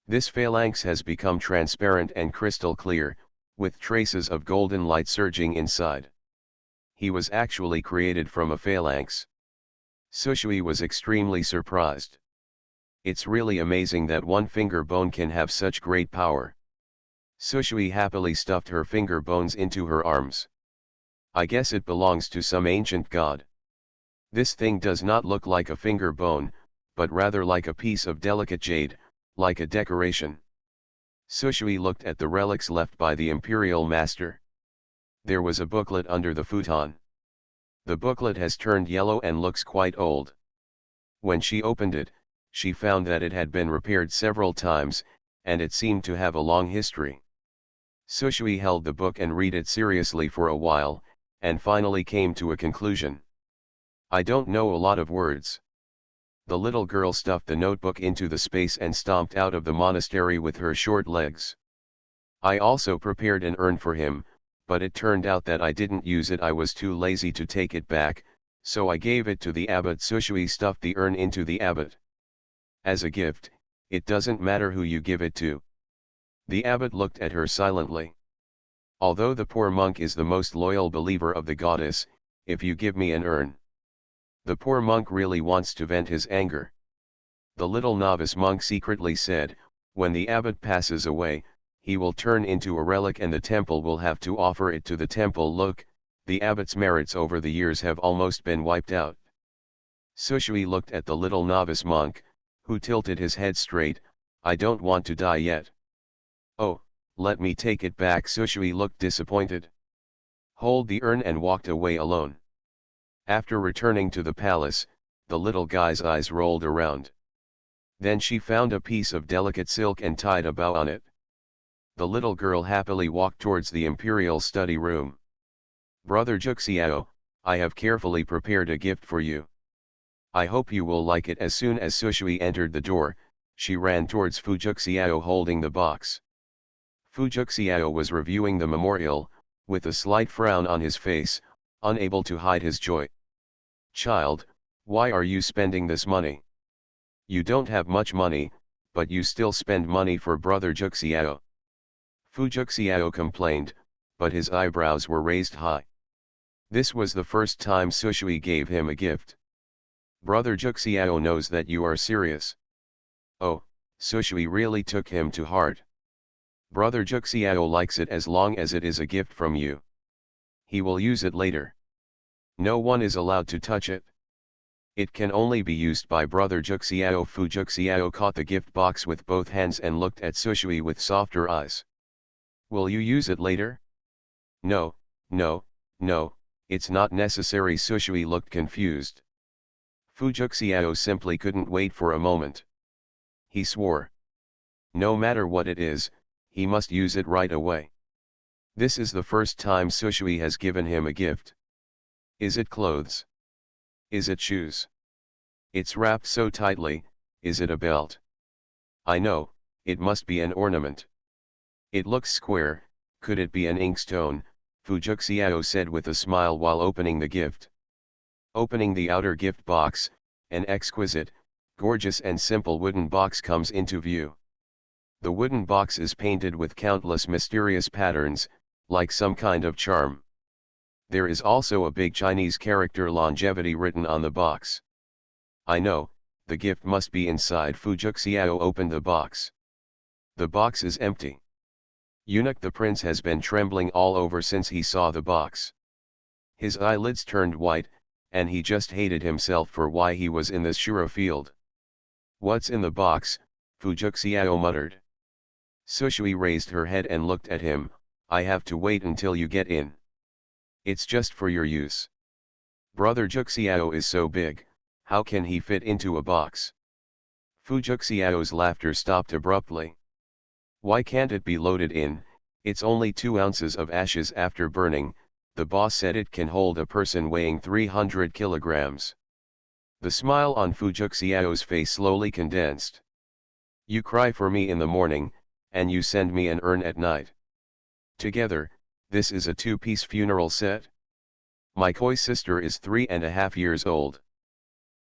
This phalanx has become transparent and crystal clear, with traces of golden light surging inside. He was actually created from a phalanx. Sushui was extremely surprised. It's really amazing that one finger bone can have such great power. Sushui happily stuffed her finger bones into her arms. I guess it belongs to some ancient god. This thing does not look like a finger bone, but rather like a piece of delicate jade, like a decoration. Sushui looked at the relics left by the imperial master. There was a booklet under the futon. The booklet has turned yellow and looks quite old. When she opened it, she found that it had been repaired several times, and it seemed to have a long history. Sushui held the book and read it seriously for a while, and finally came to a conclusion. I don't know a lot of words. The little girl stuffed the notebook into the space and stomped out of the monastery with her short legs. I also prepared an urn for him, but it turned out that I didn't use it. I was too lazy to take it back, so I gave it to the abbot. Sushui stuffed the urn into the abbot. As a gift, it doesn't matter who you give it to. The abbot looked at her silently. Although the poor monk is the most loyal believer of the goddess, if you give me an urn. The poor monk really wants to vent his anger. The little novice monk secretly said, when the abbot passes away, he will turn into a relic and the temple will have to offer it to the temple. Look, the abbot's merits over the years have almost been wiped out. Sushui looked at the little novice monk, who tilted his head straight. I don't want to die yet. Oh, let me take it back. Sushui looked disappointed. Hold the urn and walked away alone. After returning to the palace, the little guy's eyes rolled around. Then she found a piece of delicate silk and tied a bow on it. The little girl happily walked towards the imperial study room. Brother Juxiao, I have carefully prepared a gift for you. I hope you will like it. As soon as Sushui entered the door, she ran towards Fu Juxiao holding the box. Fu Juxiao was reviewing the memorial, with a slight frown on his face, unable to hide his joy. Child, why are you spending this money? You don't have much money, but you still spend money for Brother Juxiao. Fu Juxiao complained, but his eyebrows were raised high. This was the first time Sushui gave him a gift. Brother Juxiao knows that you are serious. Oh, Sushui really took him to heart. Brother Juxiao likes it as long as it is a gift from you. He will use it later. No one is allowed to touch it. It can only be used by Brother Juxiao. Fu Juxiao caught the gift box with both hands and looked at Sushui with softer eyes. Will you use it later? No, no, no, it's not necessary. Sushui looked confused. Fu Juxiao simply couldn't wait for a moment. He swore. No matter what it is, he must use it right away. This is the first time Sushui has given him a gift. Is it clothes? Is it shoes? It's wrapped so tightly. Is it a belt? I know, it must be an ornament. It looks square. Could it be an inkstone? Fu Juxiao said with a smile while opening the gift. Opening the outer gift box, an exquisite, gorgeous and simple wooden box comes into view. The wooden box is painted with countless mysterious patterns, like some kind of charm. There is also a big Chinese character longevity written on the box. I know, the gift must be inside. Fu Juxiao opened the box. The box is empty. Eunuch the prince has been trembling all over since he saw the box. His eyelids turned white, and he just hated himself for why he was in this Shura field. "What's in the box?" Fujuxiao muttered. Sushui raised her head and looked at him. "I have to wait until you get in. It's just for your use. Brother Juxiao is so big, how can he fit into a box?" Fujuxiao's laughter stopped abruptly. "Why can't it be loaded in? It's only 2 ounces of ashes after burning. The boss said it can hold a person weighing 300 kilograms. The smile on Fujuxiao's face slowly condensed. "You cry for me in the morning, and you send me an urn at night. Together, this is a 2-piece funeral set? My koi sister is 3.5 years old."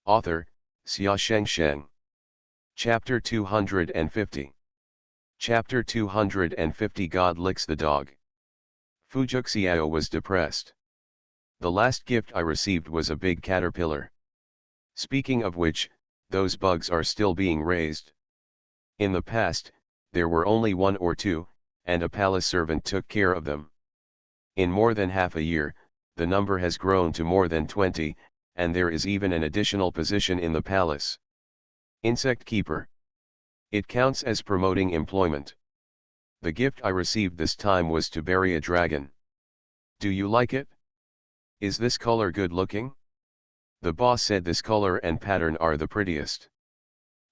Author, Xia Shengsheng. Chapter 250. Chapter 250. God licks the dog. Fujuxiao was depressed. "The last gift I received was a big caterpillar. Speaking of which, those bugs are still being raised. In the past, there were only 1 or 2, and a palace servant took care of them. In more than half a year, the number has grown to more than 20, and there is even an additional position in the palace. Insect keeper. It counts as promoting employment. The gift I received this time was to bury a dragon. Do you like it? Is this color good looking?" The boss said this color and pattern are the prettiest.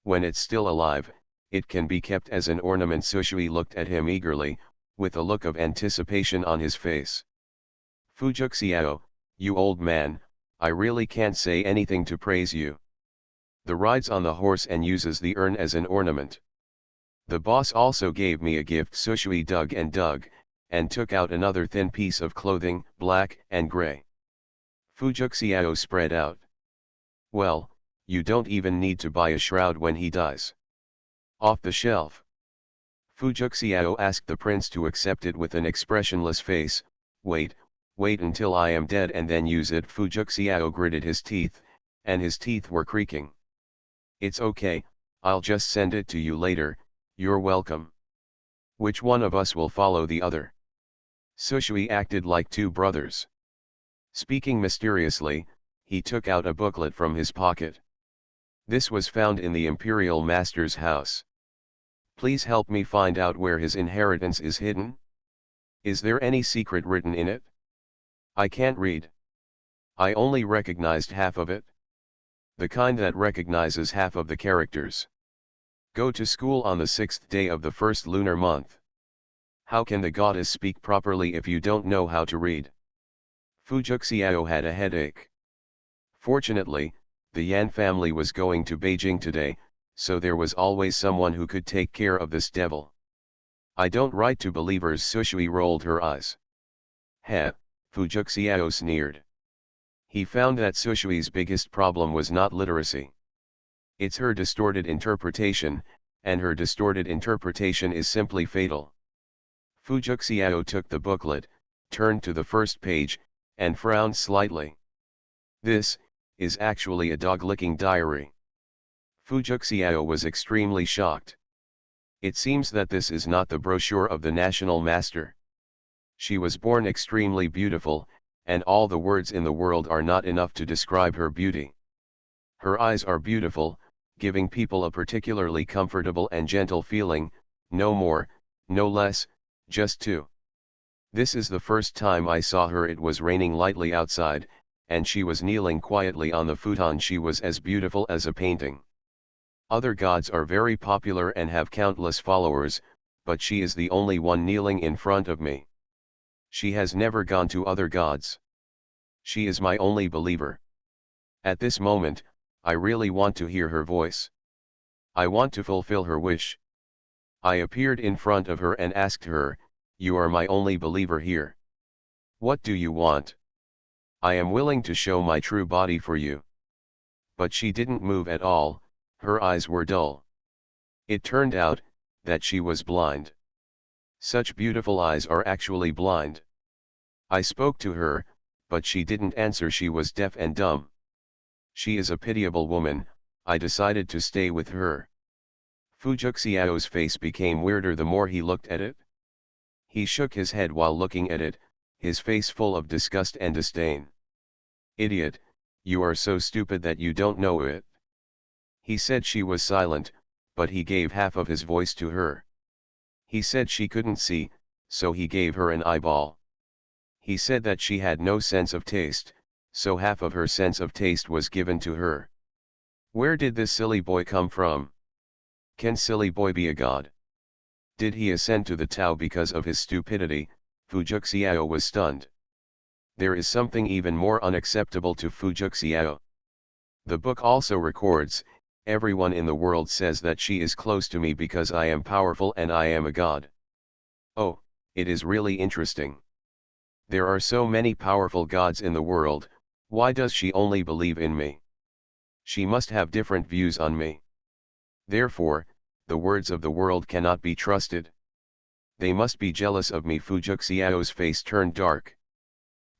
When it's still alive, it can be kept as an ornament. Sushui looked at him eagerly, with a look of anticipation on his face. "Fujuxiao, you old man, I really can't say anything to praise you. The rides on the horse and uses the urn as an ornament. The boss also gave me a gift." Sushui dug and took out another thin piece of clothing, black and gray. Fujuxiao spread out. "Well, you don't even need to buy a shroud when he dies. Off the shelf." Fujuxiao asked the prince to accept it with an expressionless face. Wait until I am dead and then use it." Fujuxiao gritted his teeth, and his teeth were creaking. "It's okay, I'll just send it to you later, you're welcome. Which one of us will follow the other?" Sushui acted like 2 brothers. Speaking mysteriously, he took out a booklet from his pocket. This was found in the Imperial Master's house. "Please help me find out where his inheritance is hidden. Is there any secret written in it? I can't read. I only recognized half of it. The kind that recognizes half of the characters. Go to school on the 6th day of the 1st lunar month. How can the goddess speak properly if you don't know how to read?" Fujuxiao had a headache. Fortunately, the Yan family was going to Beijing today, so there was always someone who could take care of this devil. "I don't write to believers." Sushui rolled her eyes. "Heh," Fujuxiao sneered. He found that Sushui's biggest problem was not literacy. It's her distorted interpretation, and her distorted interpretation is simply fatal. Fujuxiao took the booklet, turned to the first page, and frowned slightly. "This is actually a dog-licking diary." Fujuxiao was extremely shocked. It seems that this is not the brochure of the National Master. She was born extremely beautiful, and all the words in the world are not enough to describe her beauty. Her eyes are beautiful, giving people a particularly comfortable and gentle feeling, no more, no less, just 2. This is the first time I saw her. It was raining lightly outside, and she was kneeling quietly on the futon. She was as beautiful as a painting. Other gods are very popular and have countless followers, but she is the only one kneeling in front of me. She has never gone to other gods. She is my only believer. At this moment, I really want to hear her voice. I want to fulfill her wish." I appeared in front of her and asked her, "You are my only believer here. What do you want? I am willing to show my true body for you." But she didn't move at all, her eyes were dull. It turned out that she was blind. Such beautiful eyes are actually blind. I spoke to her, but she didn't answer. She was deaf and dumb. She is a pitiable woman. I decided to stay with her. Fujuxiao's face became weirder the more he looked at it. He shook his head while looking at it, his face full of disgust and disdain. Idiot, you are so stupid that you don't know it. He said she was silent, but he gave half of his voice to her. He said she couldn't see, so he gave her an eyeball. He said that she had no sense of taste, so half of her sense of taste was given to her. Where did this silly boy come from? Can silly boy be a god? Did he ascend to the Tao because of his stupidity? Fujuxiao was stunned. There is something even more unacceptable to Fujuxiao. The book also records, everyone in the world says that she is close to me because I am powerful and I am a god. Oh, it is really interesting. There are so many powerful gods in the world, why does she only believe in me? She must have different views on me. Therefore, the words of the world cannot be trusted. They must be jealous of me. Fujuxiao's face turned dark.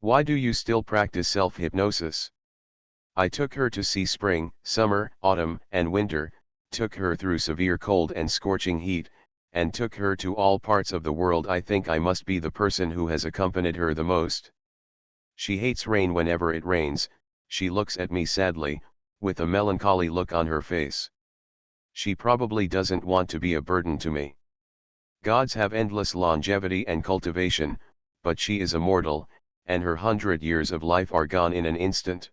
Why do you still practice self-hypnosis? I took her to see spring, summer, autumn, and winter, took her through severe cold and scorching heat, and took her to all parts of the world. I think I must be the person who has accompanied her the most. She hates rain. Whenever it rains, she looks at me sadly, with a melancholy look on her face. She probably doesn't want to be a burden to me. Gods have endless longevity and cultivation, but she is immortal, and her 100 years of life are gone in an instant.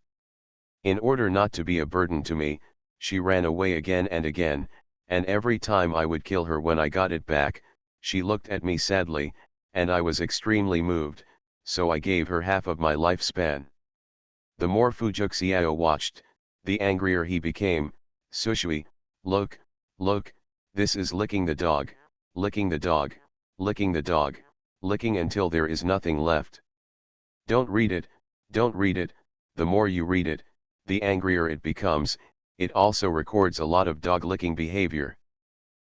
In order not to be a burden to me, she ran away again and again, and every time I would kill her when I got it back, she looked at me sadly, and I was extremely moved, so I gave her half of my lifespan. The more Fujuxiao watched, the angrier he became. Sushui, look, look, this is licking the dog, licking the dog, licking the dog, licking until there is nothing left. Don't read it, don't read it, the more you read it, the angrier it becomes. It also records a lot of dog-licking behavior.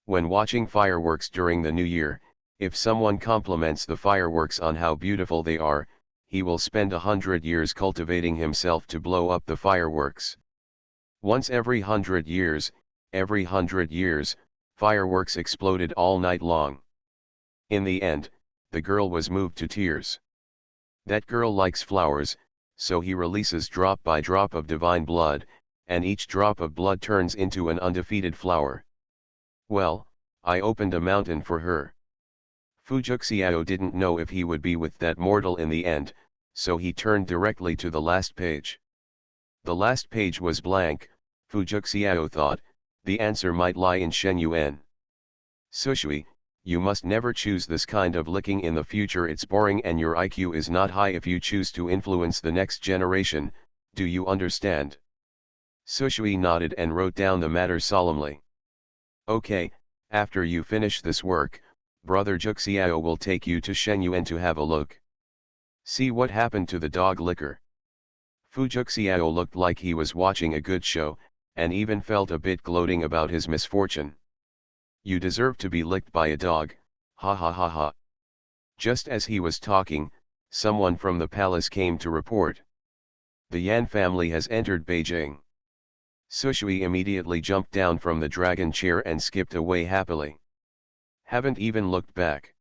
When watching fireworks during the New Year, if someone compliments the fireworks on how beautiful they are, he will spend 100 years cultivating himself to blow up the fireworks. Once every 100 years, fireworks exploded all night long. In the end, the girl was moved to tears. That girl likes flowers, so he releases drop by drop of divine blood, and each drop of blood turns into an undefeated flower. Well, I opened a mountain for her. Fujuxiao didn't know if he would be with that mortal in the end, so he turned directly to the last page. The last page was blank. Fujuxiao thought, the answer might lie in Shen Yuan. Sushui, you must never choose this kind of licking in the future. It's boring and your IQ is not high if you choose to influence the next generation, do you understand? Sushui nodded and wrote down the matter solemnly. Okay, after you finish this work, Brother Juxiao will take you to Shen Yuan to have a look. See what happened to the dog licker. Fujuxiao looked like he was watching a good show, and even felt a bit gloating about his misfortune. You deserve to be licked by a dog, ha ha ha ha. Just as he was talking, someone from the palace came to report. The Yan family has entered Beijing. Sushui immediately jumped down from the dragon chair and skipped away happily. Haven't even looked back.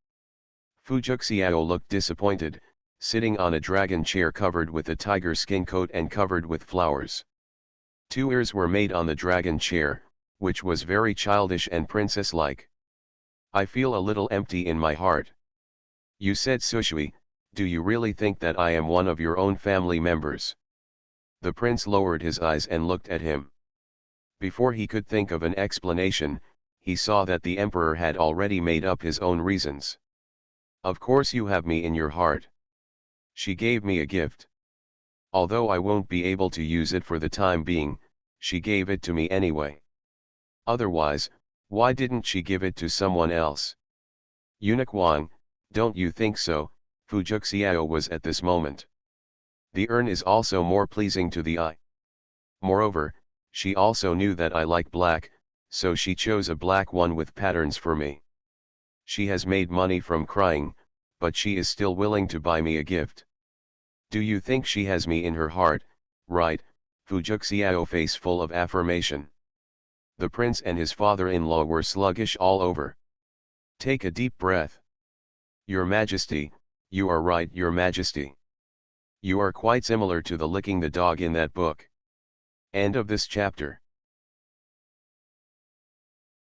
Fujuxiao looked disappointed, sitting on a dragon chair covered with a tiger skin coat and covered with flowers. 2 ears were made on the dragon chair, which was very childish and princess-like. I feel a little empty in my heart. You said Sushui, do you really think that I am one of your own family members? The prince lowered his eyes and looked at him. Before he could think of an explanation, he saw that the emperor had already made up his own reasons. Of course you have me in your heart. She gave me a gift. Although I won't be able to use it for the time being, she gave it to me anyway. Otherwise, why didn't she give it to someone else? Eunuch Wang, don't you think so? Fujuxiao was at this moment. The urn is also more pleasing to the eye. Moreover, she also knew that I like black, so she chose a black one with patterns for me. She has made money from crying, but she is still willing to buy me a gift. Do you think she has me in her heart? Right, Fujuxiao face full of affirmation. The prince and his father-in-law were sluggish all over. Take a deep breath. Your Majesty, you are right, Your Majesty. You are quite similar to the licking the dog in that book. End of this chapter.